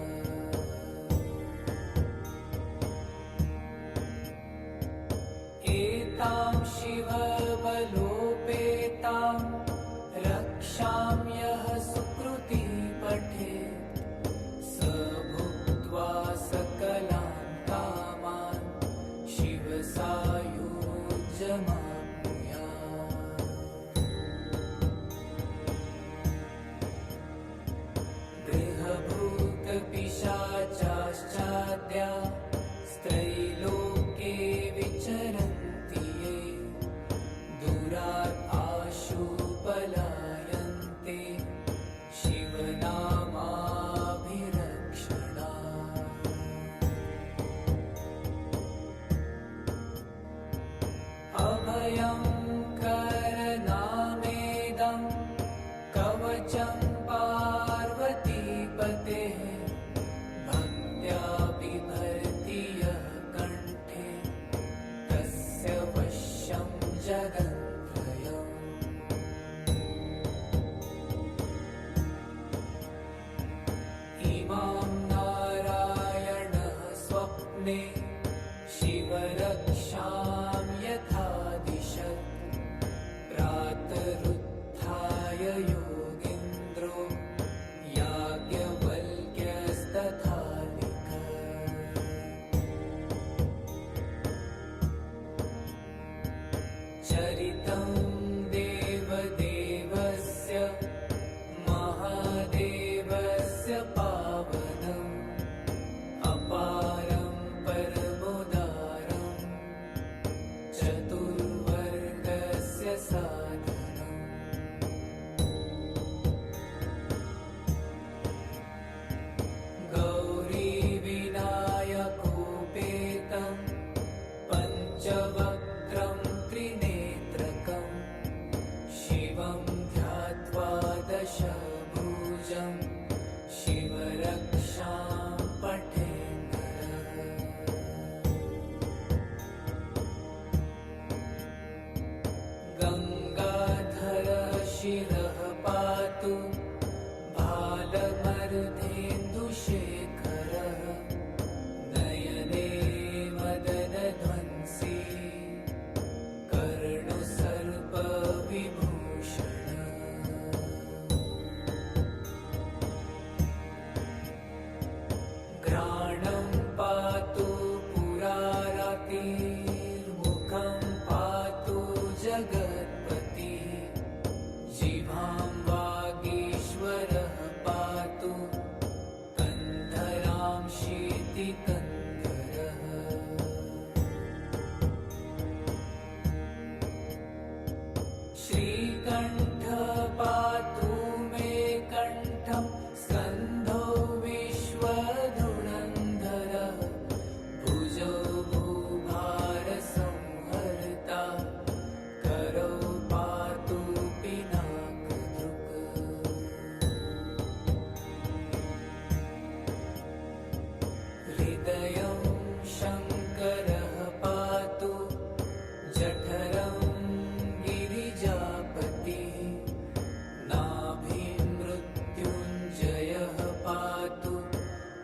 स्वप्ने शिवरक्षां यथा दिशत् प्रातरुत्थाय योगीन्द्रो याज्ञवल्क्यस्तथा लिखत्। चरितं देवदेवस्य महादेवस्य पावनम् अपारं परमोदारं चतुर्वर्गस्य साधनम्। गौरीविनायकोपेतं पञ्चवक्त्रं त्रिनेत्रकं शिवं ध्यात्वा दशभुजं शिवरक्षां पठेत् नरः। गङ्गाधरः शिरः पातु भालमर्धेन्दुशेखरः नयने मदनध्वंसी कर्णुसर्पविभूषणः। घ्राणं पातु पुरारातिर्मुखं पातु जगत्पतिः जिह्वां वागीश्वरः पातु कन्धरां शीतिकन्धरः। श्रीकण्ठः पातु मे कण्ठं स्कन्धो विश्वधुरन्धरः भुजौ भूभारसंहर्ता करौ पातु पिनाकधृक्। हृदयं शङ्करः पातु जठरं गिरिजापतिः नाभिं मृत्युञ्जयः पातु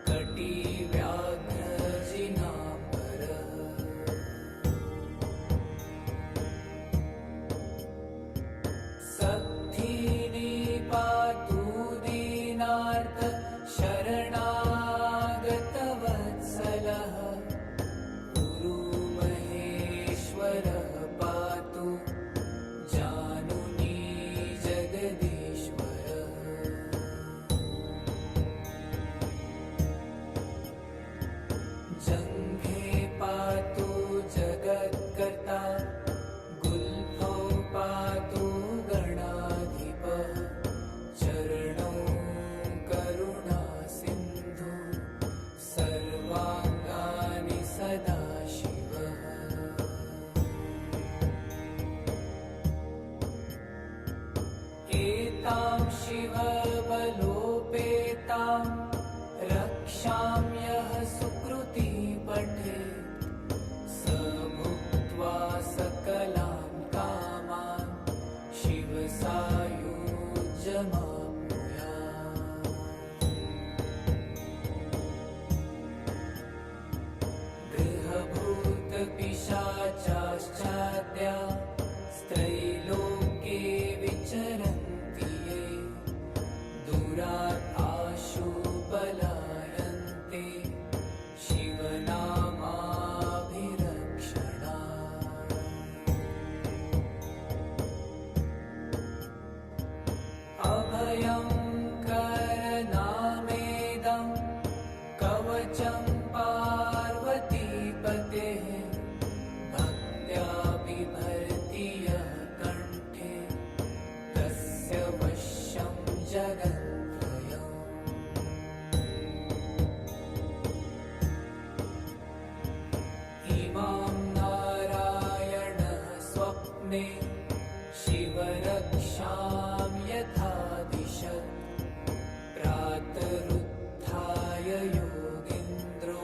कटिव्याघ्रजिनाम्बरः। सत्थिनी पातु दीनार्थ शरणागतवत्सलः गुरुमहेश्वरः पातु जानुनी जगदीश्वरः। जङ्घे पातु जगत्कर्ता गुल्फौ पातु गणाधिपः चरणौ करुणासिन्धु सर्वाङ्गानि सदाशिवः। एतां शिवबलोपेतां रक्षां यः सुकृती पठेत् स भुक्त्वा सकलां कामान् शिवसायुज्यमाप्नुयात्। गृहभूतपिशाचाश्चाद्या स्त्रैलोक्ये विचरन्ति ये दूरात् आशु पलायन्ते शिवनामाभिरक्षणात्। अभयं करनामेदं कवचं पार्वतीपतेः भक्त्या बिभर्ति यः कण्ठे तस्य वश्यं जगत्त्रयम्। इमां नारायणः स्वप्ने शिवरक्षां यथा दिशत् प्रातरुत्थाय योगीन्द्रो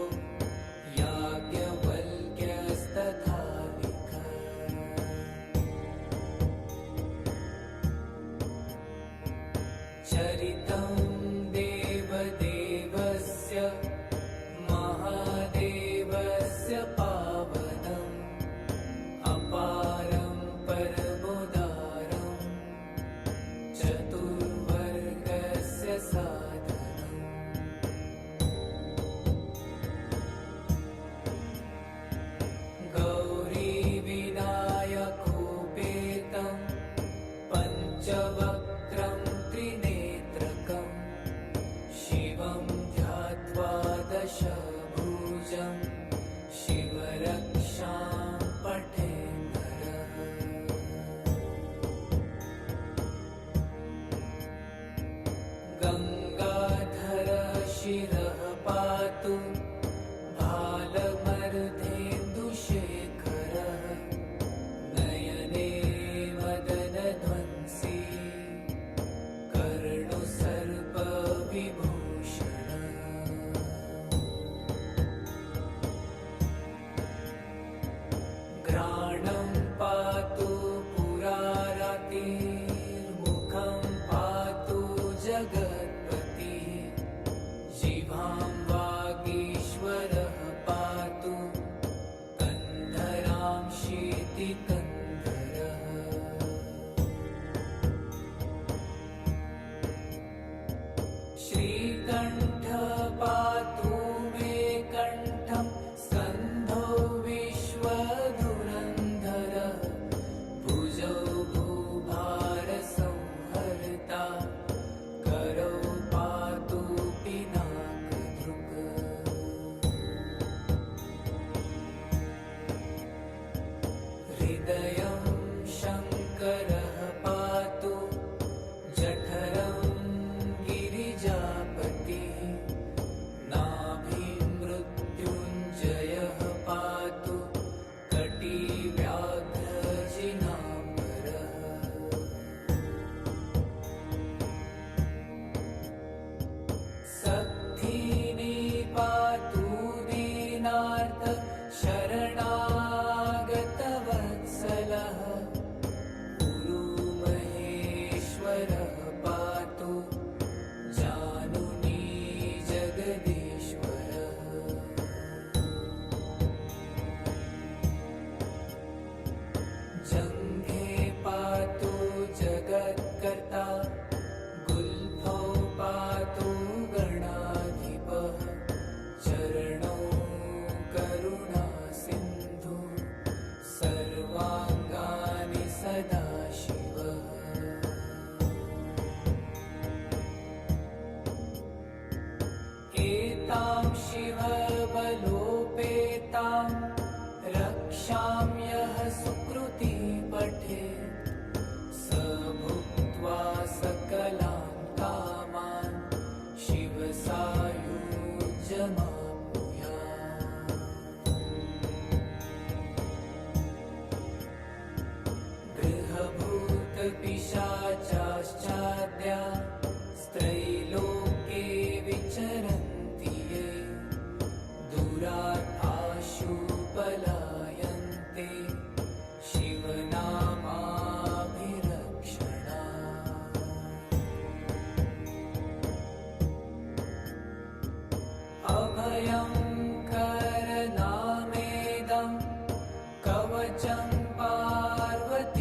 शिरः पातु भालमर्धेन्दुशेखरः नयने मदनध्वंसी कर्णुसर्पविभूषणः घ्राणं पातु पुरारातिर्मुखं पातु जगत्पतिः जिह्वां वागीश्वरः पातु कन्धरां शीतिकन्धरः श्रीकण्ठः पातु मे कण्ठं स्कन्धो विश्वधुरन्धरः भुजौ भूभारसंहर्ता करौ पातु पिनाकधृक् हृदयं शङ्करः पातु जठरं गिरिजापतिः नाभिं मृत्युञ्जयः पातु कटिव्याघ्रजिनाम्बरः सत्थिनी पातु दीनार्थ शरणागतवत्सलः गुरुमहेश्वरः पातु जानुनी जगदीश्वरः जङ्घे पातु जगत्कर्ता गुल्फौ पातु गणाधिपः चरणौ करुणासिन्धु सर्वाङ्गानि सदाशिवः एतां शिवबलोपेतां रक्षां यः सुकृती पठेत् स भुक्त्वा सकलां कामान् शिवसायुज्यमाप्नुयात् गृहभूतपिशाचाश्चाद्या स्त्रैलोक्ये विचरन्ति ये दूरात् आशु पलायन्ते शिवनामाभिरक्षणात् अभयं करनामेदं कवचं पार्वतीपतेः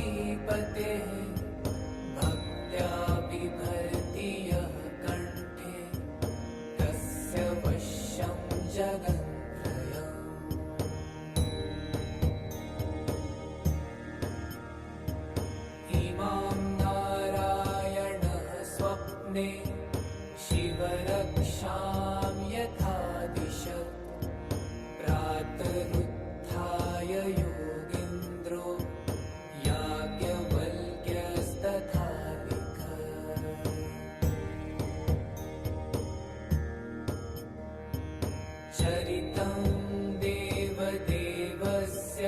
भक्त्या बिभर्ति यः कण्ठे तस्य वश्यं जगन्त्रयम् इमां नारायणः स्वप्ने शिवरक्षां यथा दिशत् प्रातरुत्थाय योगीन्द्रो याज्ञवल्क्यस्तथा लिखत् चरितं देवदेवस्य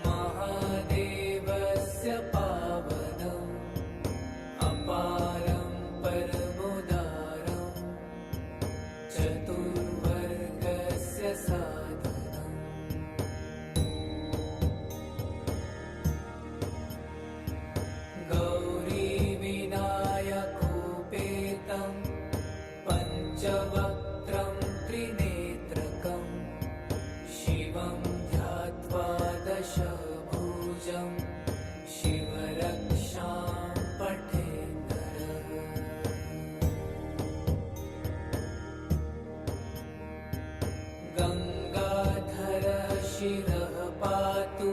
महादेवस्य पावनम् अपारं परमोदारं चतुर्वर्गस्य साधनम् गौरीविनायकोपेतं पञ्चवक्त्रं त्रिनेत्रकं शिवं ध्यात्वा दशभुजं शिवरक्षां पठेन्नरः गङ्गाधरः शिरः पातु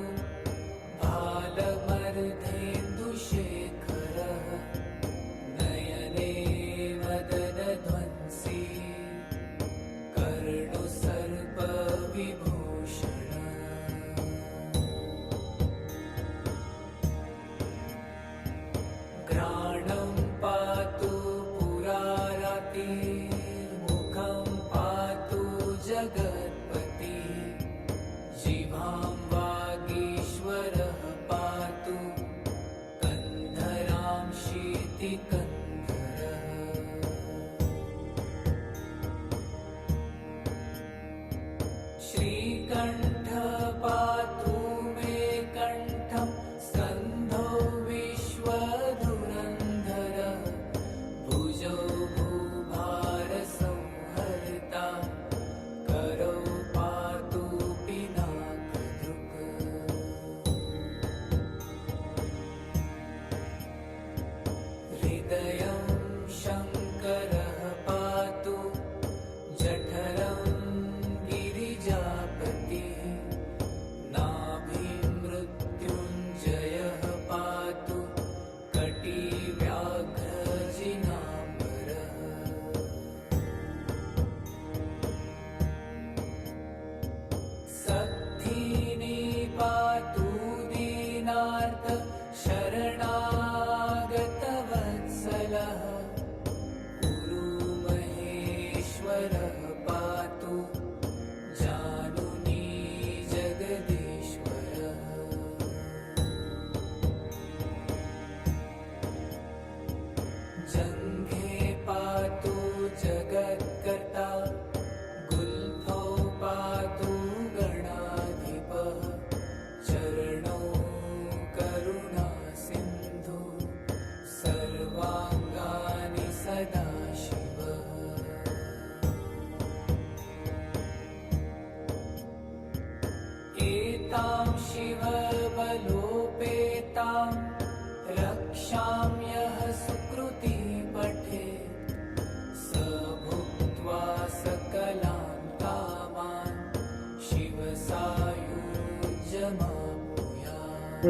भालमर्धेन्दुशेखरः नयने मदनध्वंसी कर्णुसर्पविभूषणः घ्राणं पातु पुरारातिर्मुखं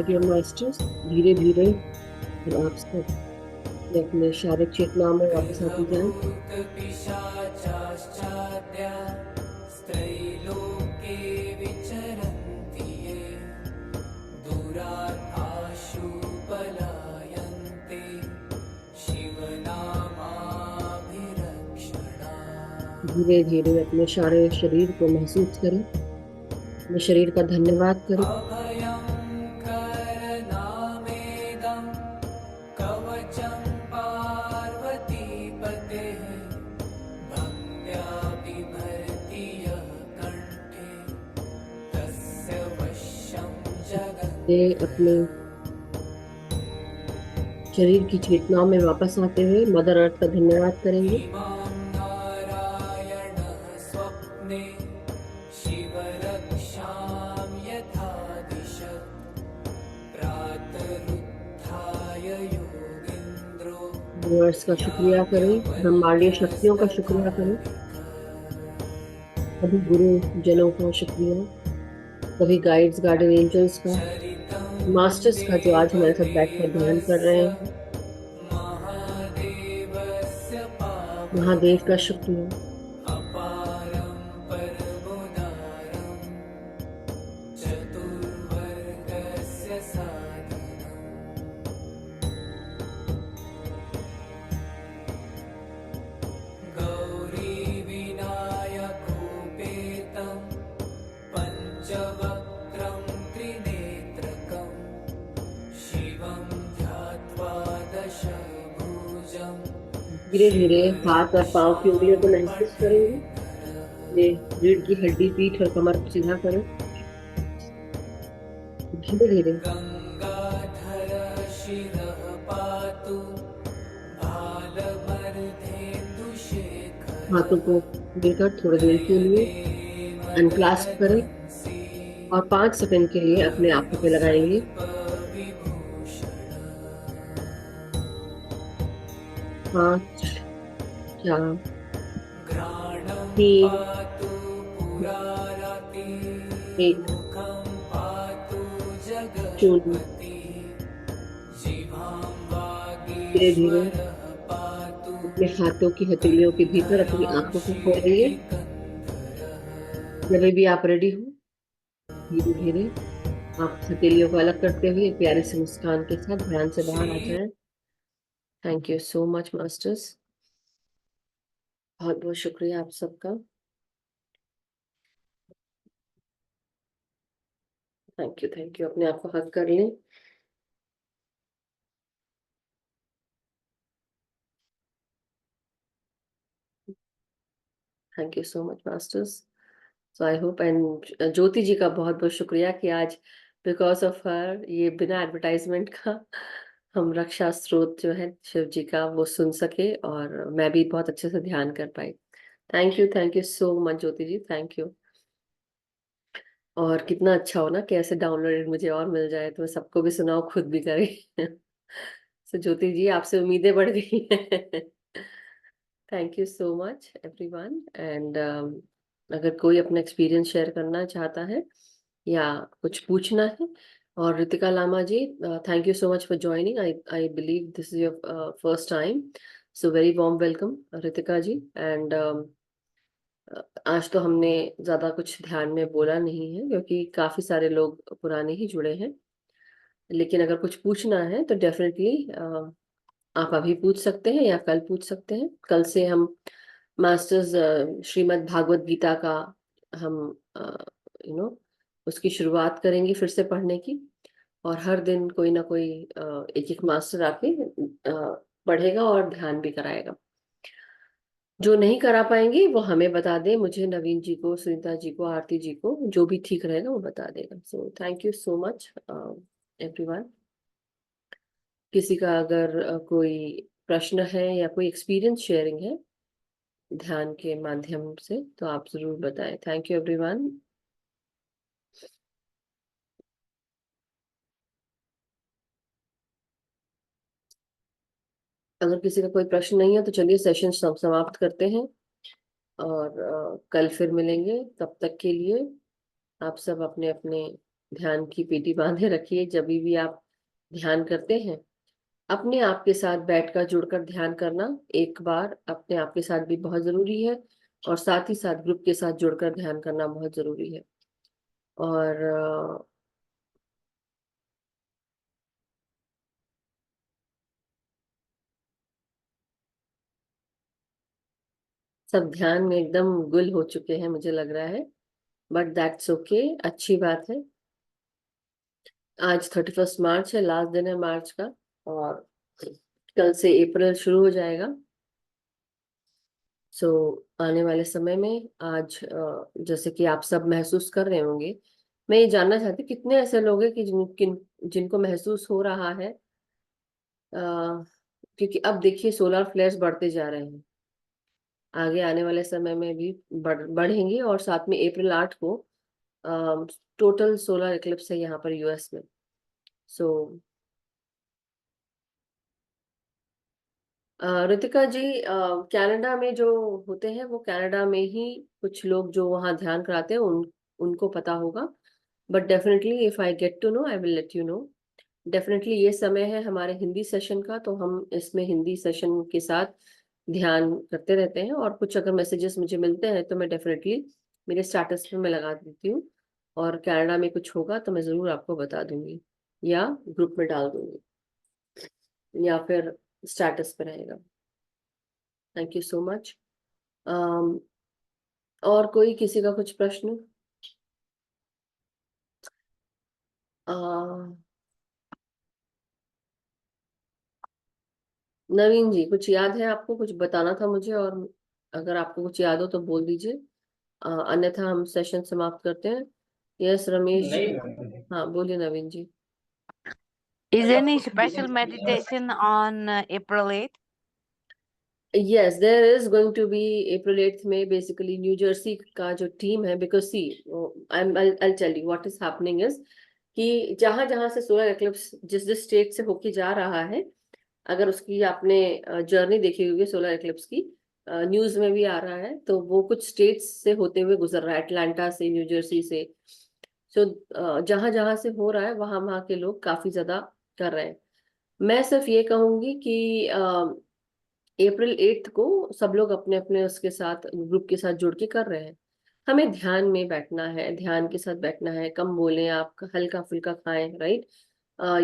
डियर मास्टर्स, धीरे धीरे आप सब अपने शारीरिक चेतनाओं में वापस आते जाएं। भूतपिशाचाश्चाद्या स्त्रैलोके विचरन्ति ये दूरात् आशु पलायन्ते शिवनामाभिरक्षणात्। धीरे धीरे अपने सारे शरीर को महसूस करें, अपने शरीर का धन्यवाद करें। अभयं करनामेदं कवचं पार्वतीपतेः भक्त्या बिभर्ति यः कण्ठे तस्य वश्यं ये अपने शरीर की चेतनाओं में वापस आते हुए मदर अर्थ का धन्यवाद करेंगे। इमां नारायणः स्वप्ने शिवरक्षां यथा दिशत् प्रातरुत्थाय योगीन्द्रो यूनिवर्स का शुक्रिया करें, ब्रह्मांडीय शक्तियों का शुक्रिया करें, सभी गुरु जनों का शुक्रिया, सभी गाइड्स, गार्डियन एंजल्स का, मास्टर्स का जो आज हमारे साथ बैठकर ध्यान कर रहे हैं, महादेवस्य पावनं महादेव का शुक्रिया, अपारं परमोदारं चतुर्वर्गस्य साधनम् गौरीविनायकोपेतं पञ्चवक्त्रं त्रिनेत्रकं शिवं ध्यात्वा दशभुजं धीरे धीरे हाथ और पांव की उंगलियों को महसूस करेंगे। ये रीढ़ की हड्डी, पीठ और कमर को सीधा करें। धीरे धीरे गंगाधर शिरः पातु भालमर्धेन्दुशेखर हाथों को लेकर थोड़ी देर के लिए अनक्लास्प करें और 5 सेकंड के लिए अपने आंखों पे लगाएंगे। 5, 4, 3, 1, शून्य। धीरे धीरे अपने हाथों की हथेलियों के भीतर अपनी आंखों को खोलिए। जब भी आप रेडी हो, धीरे धीरे आप हथेलियों को अलग करते हुए प्यारे से मुस्कान के साथ ध्यान से बाहर आ जाएं। Thank you so much masters, बहुत बहुत शुक्रिया आप सबका। Thank you. अपने आप को हक कर लें। Thank you so much masters. So I hope, and Jyoti ji का बहुत बहुत शुक्रिया कि आज बिकॉज ऑफ हर ये बिना एडवर्टाइजमेंट का हम रक्षा स्रोत जो है शिव जी का वो सुन सके और मैं भी बहुत अच्छे से ध्यान कर पाई। Thank you so much Jyoti ji, thank you. और कितना अच्छा हो ना कि ऐसे डाउनलोडेड मुझे और मिल जाए तो मैं सबको भी सुनाऊं, खुद भी करे। सो ज्योति जी, आपसे उम्मीदें बढ़ गई हैं। Thank you so much everyone. And अगर कोई अपना एक्सपीरियंस शेयर करना चाहता है या कुछ पूछना है, और Ritika Lama ji, thank you so much for joining. I believe this is your first time, so very warm welcome Ritika ji. And आज तो हमने ज्यादा कुछ ध्यान में बोला नहीं है क्योंकि काफी सारे लोग पुराने ही जुड़े हैं, लेकिन अगर कुछ पूछना है तो डेफिनेटली आप अभी पूछ सकते हैं या कल पूछ सकते हैं। कल से हम मास्टर्स श्रीमद् भागवत गीता का हम उसकी शुरुआत करेंगे फिर से पढ़ने की, और हर दिन कोई ना कोई एक एक मास्टर आके पढ़ेगा और ध्यान भी कराएगा। जो नहीं करा पाएंगे वो हमें बता दें, मुझे, नवीन जी को, सुनीता जी को, आरती जी को, जो भी ठीक रहेगा वो बता देगा। सो thank you so much everyone. किसी का अगर कोई प्रश्न है या कोई एक्सपीरियंस शेयरिंग है ध्यान के माध्यम से तो आप जरूर बताएं। Thank you everyone. अगर किसी का कोई प्रश्न नहीं है तो चलिए सेशन समाप्त करते हैं और कल फिर मिलेंगे। तब तक के लिए आप सब अपने अपने ध्यान की पेटी बांधे रखिए। जब भी आप ध्यान करते हैं, अपने आप के साथ बैठकर जुड़कर ध्यान करना एक बार अपने आप के साथ भी बहुत जरूरी है, और साथ ही साथ ग्रुप के साथ जुड़कर ध्यान करना बहुत जरूरी है। और सब ध्यान में एकदम गुल हो चुके हैं मुझे लग रहा है, बट दैट्स ओके, अच्छी बात है। आज 31 मार्च है, लास्ट दिन है मार्च का, और कल से अप्रैल शुरू हो जाएगा। सो आने वाले समय में आज जैसे कि आप सब महसूस कर रहे होंगे, मैं ये जानना चाहती हूँ कितने ऐसे लोग हैं कि जिनको महसूस हो रहा है, क्योंकि अब देखिए सोलर फ्लेयर्स बढ़ते जा रहे हैं, आगे आने वाले समय में भी बढ़ेंगे, और साथ में अप्रैल 8 को टोटल सोलर इक्लिप्स है यहाँ पर यूएस में। सो रितिका जी, कनाडा में जो होते हैं वो कनाडा में ही कुछ लोग जो वहाँ ध्यान कराते हैं उनको पता होगा, but definitely if I get to know I will let you know. Definitely ये समय है हमारे हिंदी सेशन का, तो हम इसमें हिंदी सेशन के साथ ध्यान करते रहते हैं, और कुछ अगर मैसेजेस मुझे मिलते हैं तो मैं डेफिनेटली मेरे स्टेटस पे मैं लगा देती हूँ, और कनाडा में कुछ होगा तो मैं ज़रूर आपको बता दूंगी, या ग्रुप में डाल दूंगी, या फिर स्टेटस पे रहेगा। Thank you so much. और कोई किसी का कुछ प्रश्न? uh, नवीन जी, कुछ याद है आपको? कुछ बताना था मुझे, और अगर आपको कुछ याद हो तो बोल दीजिए, अन्यथा हम सेशन समाप्त करते हैं। यस रमेश जी। नहीं, हाँ बोलिए नवीन जी। Is any special meditation on April 8th? Yes, there is going to be April 8th में basically न्यू जर्सी का जो टीम है, because see, I'll tell you what is happening is कि जहां जहां से सोलर एक्लिप्स जिस जिस स्टेट से होके जा रहा है, अगर उसकी आपने जर्नी देखी होगी सोलर एक्लिप्स की, न्यूज में भी आ रहा है, तो वो कुछ स्टेट्स से होते हुए गुजर रहा है, अटलांटा से, न्यू जर्सी से। सो जहां जहां से हो रहा है वहां वहां के लोग काफी ज्यादा कर रहे हैं। मैं सिर्फ ये कहूंगी कि अप्रैल 8 को सब लोग अपने अपने उसके साथ ग्रुप के साथ जुड़ के कर रहे हैं। हमें ध्यान में बैठना है, ध्यान के साथ बैठना है, कम बोलें, आप हल्का फुल्का खाएं, राइट।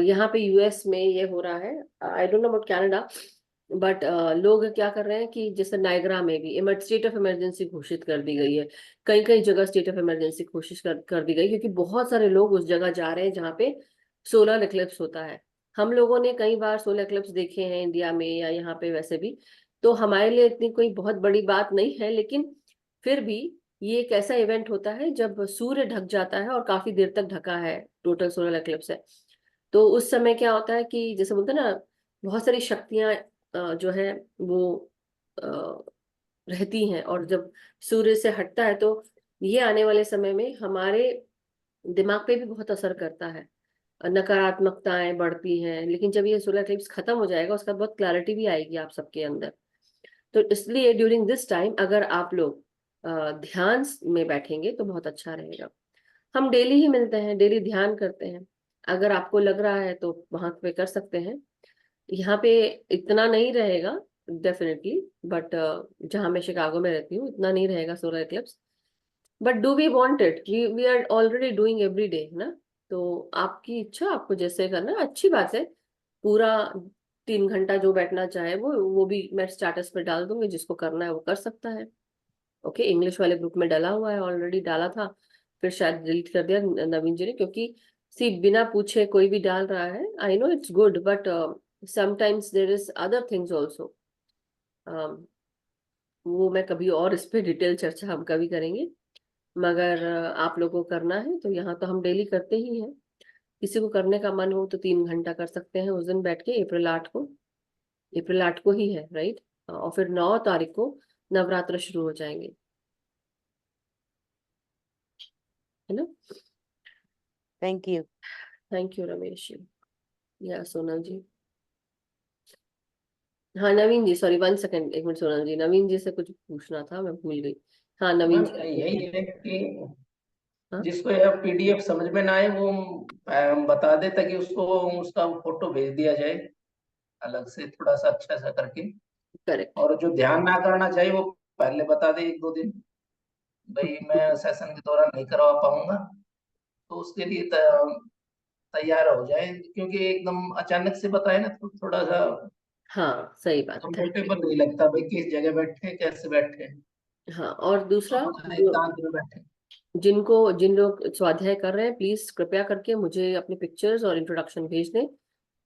यहाँ पे यूएस में ये हो रहा है, I don't know about Canada, but लोग क्या कर रहे हैं कि जैसे नायग्रा में भी स्टेट ऑफ इमरजेंसी घोषित कर दी गई है, कई कई जगह स्टेट ऑफ इमरजेंसी घोषित कर दी गई, क्योंकि बहुत सारे लोग उस जगह जा रहे हैं जहाँ पे सोलर इक्लिप्स होता है। हम लोगों ने कई बार सोलर इक्लिप्स देखे हैं इंडिया में या यहाँ पे वैसे भी, तो हमारे लिए इतनी कोई बहुत बड़ी बात नहीं है, लेकिन फिर भी ये एक ऐसा इवेंट होता है जब सूर्य ढक जाता है और काफी देर तक ढका है, टोटल सोलर इक्लिप्स है। तो उस समय क्या होता है कि जैसे बोलते हैं ना, बहुत सारी शक्तियां जो है वो अ, रहती हैं, और जब सूर्य से हटता है तो ये आने वाले समय में हमारे दिमाग पे भी बहुत असर करता है, नकारात्मकताएं बढ़ती हैं, लेकिन जब ये सोलर इक्लिप्स खत्म हो जाएगा उसका बहुत क्लैरिटी भी आएगी आप सबके अंदर। तो इसलिए ड्यूरिंग दिस टाइम अगर आप लोग ध्यान में बैठेंगे तो बहुत अच्छा रहेगा। हम डेली ही मिलते हैं, डेली ध्यान करते हैं, अगर आपको लग रहा है तो वहां पे कर सकते हैं। यहाँ पे इतना नहीं रहेगा डेफिनेटली, बट जहाँ मैं शिकागो में रहती हूँ इतना नहीं रहेगा solar eclipse, but do we want it, we are already doing every day ना। तो आपकी इच्छा, आपको जैसे करना अच्छी बात है। पूरा 3 घंटा जो बैठना चाहे वो भी मैं स्टेटस पे डाल दूंगी, जिसको करना है वो कर सकता है। ओके, इंग्लिश वाले ग्रुप में डाला हुआ है, ऑलरेडी डाला था, फिर शायद डिलीट कर दिया नवीन जी ने, क्योंकि सी बिना पूछे कोई भी डाल रहा है। I know it's good, but sometimes there is other things also. वो मैं कभी और इस पे डिटेल चर्चा हम कभी करेंगे, मगर आप लोगों को करना है तो यहाँ तो हम डेली करते ही हैं। किसी को करने का मन हो तो 3 घंटा कर सकते हैं उस दिन बैठ के, अप्रैल 8 को ही है, राइट। और फिर 9 तारीख को नवरात्र शुरू हो जाएंगे, है ना। Thank you. Thank you Ramesh ji, या सोनल जी। हाँ Naveen ji, sorry 1 second, 1 minute, Sonal ji Naveen ji से कुछ पूछना था, मैं भूल गई। हाँ नवीन मैम जी। यही है कि हाँ जिसको यह पीडीएफ समझ में ना आए वो हम बता दे, ताकि उसको उसका फोटो भेज दिया जाए अलग से, थोड़ा सा अच्छा सा करके। करेक्ट। और जो ध्यान ना करना चाहिए वो पहले बता दे, 1-2 दिन, भाई मैं सेशन के दौरान नहीं करवा पाऊंगा, तो उसके लिए तैयार हो जाए, क्योंकि एकदम अचानक से बताए ना तो थोड़ा सा हाँ सही बात, थैंक कंफर्टेबल यू। नहीं लगता, भाई किस जगह बैठे कैसे बैठे, हाँ, और दूसरा अपना जो एकांत में बैठे। जिन लोग स्वाध्याय कर रहे हैं, प्लीज कृपया करके मुझे अपने पिक्चर्स और इंट्रोडक्शन भेज दें।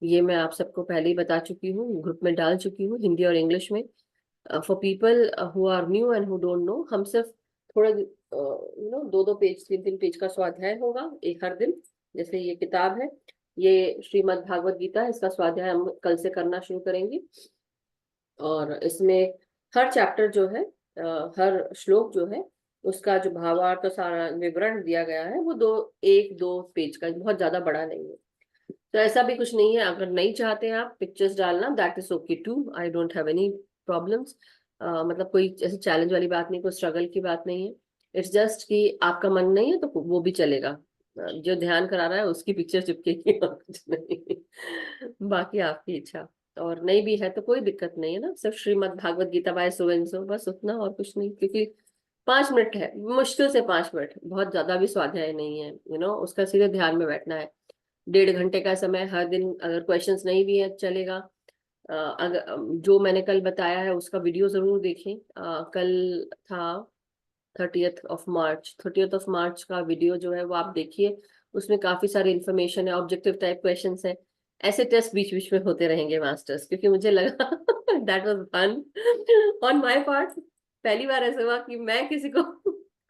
ये मैं आप सबको पहले ही बता चुकी हूँ, ग्रुप में डाल चुकी हूँ, हिंदी और इंग्लिश में। For people who are new and who don't know, हम सिर्फ थोड़ा 2-2 पेज 3-3 पेज का स्वाध्याय होगा एक हर दिन। जैसे ये किताब है, ये श्रीमद् भागवत गीता है, इसका स्वाध्याय हम कल से करना शुरू करेंगे। और इसमें हर चैप्टर जो है, हर श्लोक जो है, उसका जो भावार्थ और सारा विवरण दिया गया है वो 1-2 पेज का, बहुत ज्यादा बड़ा नहीं है। तो ऐसा भी कुछ नहीं है, अगर नहीं चाहते हैं आप पिक्चर्स डालना, that is okay too, I don't have any problems. मतलब कोई ऐसे चैलेंज वाली बात नहीं, कोई स्ट्रगल की बात नहीं है। इट्स जस्ट कि आपका मन नहीं है तो वो भी चलेगा। जो ध्यान करा रहा है उसकी पिक्चर चिपकेगी और कुछ नहीं। बाकी आपकी इच्छा। और नहीं भी है तो कोई दिक्कत नहीं है ना, सिर्फ Shrimad Bhagavad Gita by so and so, बस उतना और कुछ नहीं। क्योंकि 5 मिनट है, मुश्किल से 5 मिनट, बहुत ज्यादा भी स्वाध्याय नहीं है, उसका सीधे ध्यान में बैठना है। 1.5 घंटे का समय हर दिन, अगर क्वेश्चंस नहीं भी है चलेगा। अगर जो मैंने कल बताया है उसका वीडियो जरूर देखें। कल था 30th ऑफ मार्च का वीडियो जो है वो आप देखिए। उसमें काफी सारी इंफॉर्मेशन है, ऑब्जेक्टिव टाइप क्वेश्चंस है। ऐसे टेस्ट बीच बीच में होते रहेंगे मास्टर्स, क्योंकि मुझे लगा that was fun on my part. पहली बार ऐसा हुआ कि मैं किसी को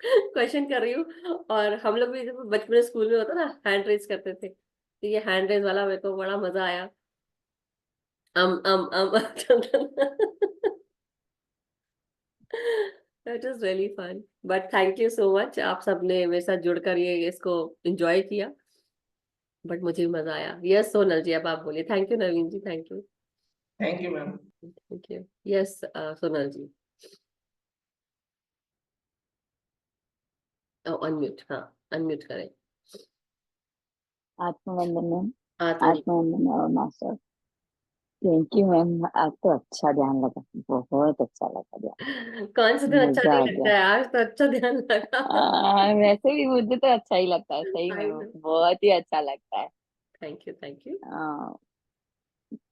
क्वेश्चन कर रही हूँ, और हम लोग भी जब बचपन में स्कूल में होता ना, हैंड रेज करते थे, तो ये हैंड रेज वाला मेरे को बड़ा मजा आया। That is really fun. But thank you so much, आप सबने मेरे साथ जुड़कर ये इसको एंजॉय किया। बट मुझे भी मजा आया। यस सोनल जी, अब आप बोलिए। Thank you Naveen ji, thank you. Thank you ma'am. Thank you. Yes Sonal ji, unmute, हाँ अनम्यूट करें। आत्मवंदन मैम। आत्मा आत्मवंदन और मास्टर, थैंक यू मैम। आज तो अच्छा ध्यान लगा, बहुत अच्छा लगा ध्यान, कौन सा दिन अच्छा मजा नहीं आ लगता गया। है, आज तो अच्छा ध्यान लगा। वैसे भी मुझे तो अच्छा ही लगता है, सही आई में नो। बहुत ही अच्छा लगता है। Thank you, thank you. आ,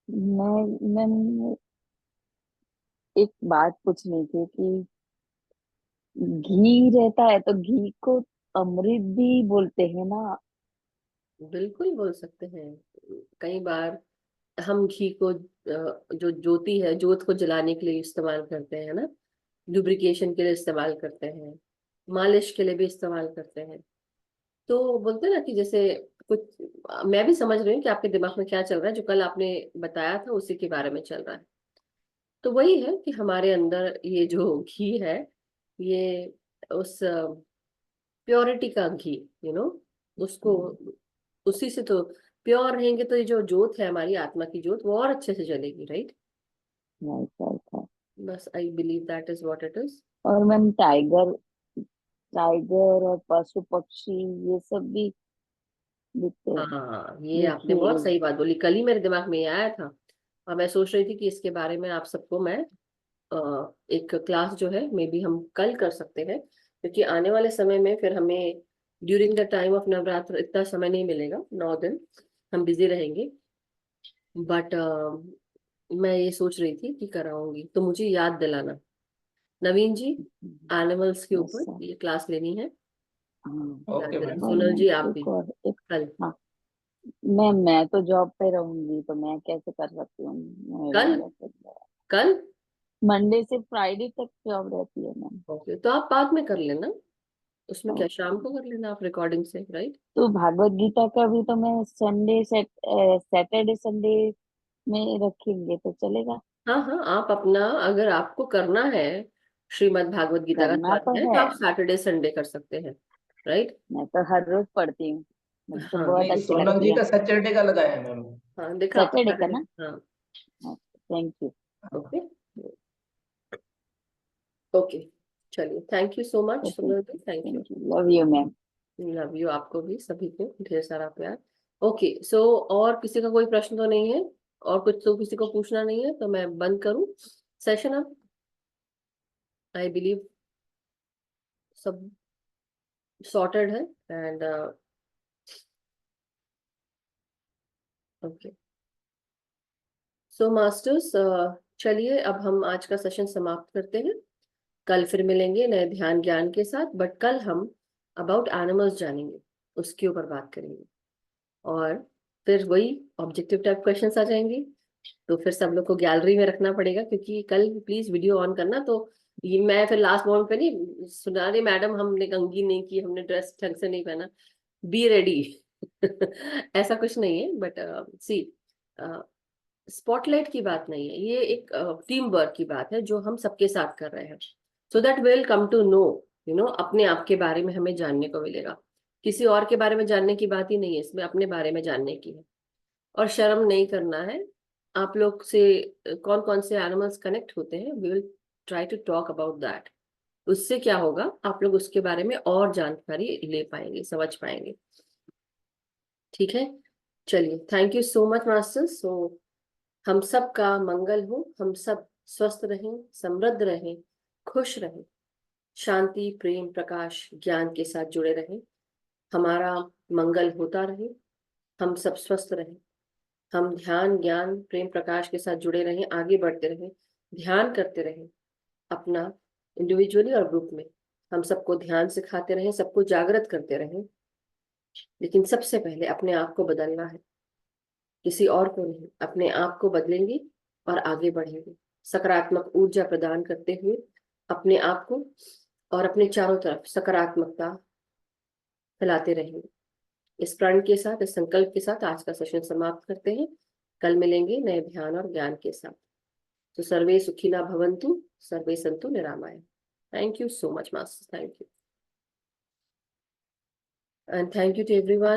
मैं एक बात पूछनी थी कि घी रहता है तो घी को अमृत भी बोलते हैं ना? बिल्कुल बोल सकते हैं। कई बार हम घी को जो ज्योति है, जोत को जलाने के लिए इस्तेमाल करते हैं ना, लुब्रिकेशन के लिए इस्तेमाल करते हैं, मालिश के लिए भी इस्तेमाल करते हैं। तो बोलते हैं ना कि जैसे कुछ, मैं भी समझ रही हूँ कि आपके दिमाग में क्या चल रहा है, जो कल आपने बताया था उसी के बारे में चल रहा है। तो वही है कि हमारे अंदर ये जो घी है, ये उस प्योरिटी का घी, यू नो उसको, उसी से तो प्योर रहेंगे तो ये जो जोत है हमारी आत्मा की जोत, वो और अच्छे से जलेगी, राइट। Right right right. बस I believe that is what it is. और मैम टाइगर, टाइगर और पशु पक्षी ये सब भी दिखते हैं, हाँ, ये आपने बहुत देखिए। सही बात बोली, कल ही मेरे दिमाग में ये आया था। और मैं सोच रही थी कि इसके बारे में आप सबको मैं एक क्लास जो है मे बी हम कल कर सकते हैं, क्योंकि आने वाले समय में फिर हमें during the time of Navratra इतना समय नहीं मिलेगा, 9 दिन हम बिजी रहेंगे। बट मैं ये सोच रही थी कि कराऊंगी, तो मुझे याद दिलाना नवीन जी, एनिमल्स के यस ऊपर सर। ये क्लास लेनी है। हाँ। याद ओके दिलाना मैम। और सोनल मैम जी, आप भी एक और एक, कल। हाँ मैं तो जॉब पे रहूंगी तो मैं कैसे कर सकती हूँ? कल कल मंडे से फ्राइडे तक जॉब रहती है मैम। ओके, तो आप बाद में कर लेना, उसमें क्या, शाम ओके। को कर लेना आप रिकॉर्डिंग से, राइट। तो भागवत गीता का भी तो मैं सैटरडे संडे में रखेंगे तो चलेगा? हाँ हाँ, आप अपना, अगर आपको करना है श्रीमद् भागवत गीता का करना तो स्वाध्याय, तो है, आप सैटरडे संडे कर सकते हैं, राइट। मैं तो हर रोज पढ़ती हूँ, मुझे तो हाँ बहुत नहीं, अच्छी सोनल लगती जी है। का सैटरडे का लगाया है मैम। हाँ, देखा आपको सैटरडे का सैटरडे। ना? हाँ, थैंक यू। ओके ओके, चलिए, thank you so much okay, Sundar ji, thank you. Thank you, love you ma'am. Love you, आपको भी, सभी को ढेर सारा प्यार। ओके, सो और किसी का कोई प्रश्न तो नहीं है, और कुछ तो किसी को पूछना नहीं है, तो मैं बंद करूं सेशन अब। आई बिलीव सब सॉर्टेड है एंड ओके। सो मास्टर्स, चलिए अब हम आज का सेशन समाप्त करते हैं। कल फिर मिलेंगे नए ध्यान ज्ञान के साथ, बट कल हम अबाउट एनिमल्स जानेंगे, उसके ऊपर बात करेंगे। और फिर वही ऑब्जेक्टिव टाइप क्वेश्चंस आ जाएंगे, तो फिर सब लोग को गैलरी में रखना पड़ेगा, क्योंकि कल प्लीज वीडियो ऑन करना। तो ये मैं फिर लास्ट मोमेंट पे नहीं सुना रही, मैडम हमने कंघी नहीं की, हमने ड्रेस ढंग से नहीं पहना, बी रेडी। ऐसा कुछ नहीं है, बट सी, स्पॉटलाइट की बात नहीं है, ये एक टीम वर्क की बात है जो हम सबके साथ कर रहे हैं। So that will come to know, अपने आप के बारे में हमें जानने को मिलेगा। किसी और के बारे में जानने की बात ही नहीं है, इसमें अपने बारे में जानने की है। और शर्म नहीं करना है। आप लोग से कौन कौन से एनिमल्स कनेक्ट होते हैं, we will try to talk about that. उससे क्या होगा, आप लोग उसके बारे में और जानकारी ले पाएंगे, समझ पाएंगे। ठीक है, चलिए, thank you so much masters. So हम सब का मंगल हो, हम सब स्वस्थ रहें, समृद्ध रहें, खुश रहें, शांति, प्रेम, प्रकाश, ज्ञान के साथ जुड़े रहें। हमारा मंगल होता रहे, हम सब स्वस्थ रहें, हम ध्यान, ज्ञान, प्रेम, प्रकाश के साथ जुड़े रहें, आगे बढ़ते रहें, ध्यान करते रहें, अपना इंडिविजुअली और ग्रुप में। हम सबको ध्यान सिखाते रहें, सबको जागृत करते रहें। लेकिन सबसे पहले अपने आप को बदलना है, किसी और को नहीं। अपने आप को बदलेंगे और आगे बढ़ेंगे, सकारात्मक ऊर्जा प्रदान करते हुए अपने आप को और अपने चारों तरफ सकारात्मकता फैलाते रहेंगे। इस प्रण के साथ, इस संकल्प के साथ आज का सेशन समाप्त करते हैं। कल मिलेंगे नए ध्यान और ज्ञान के साथ। तो सर्वे सुखिना भवन्तु, सर्वे सन्तु निरामया। Thank you so much master, thank you, and thank you too everyone.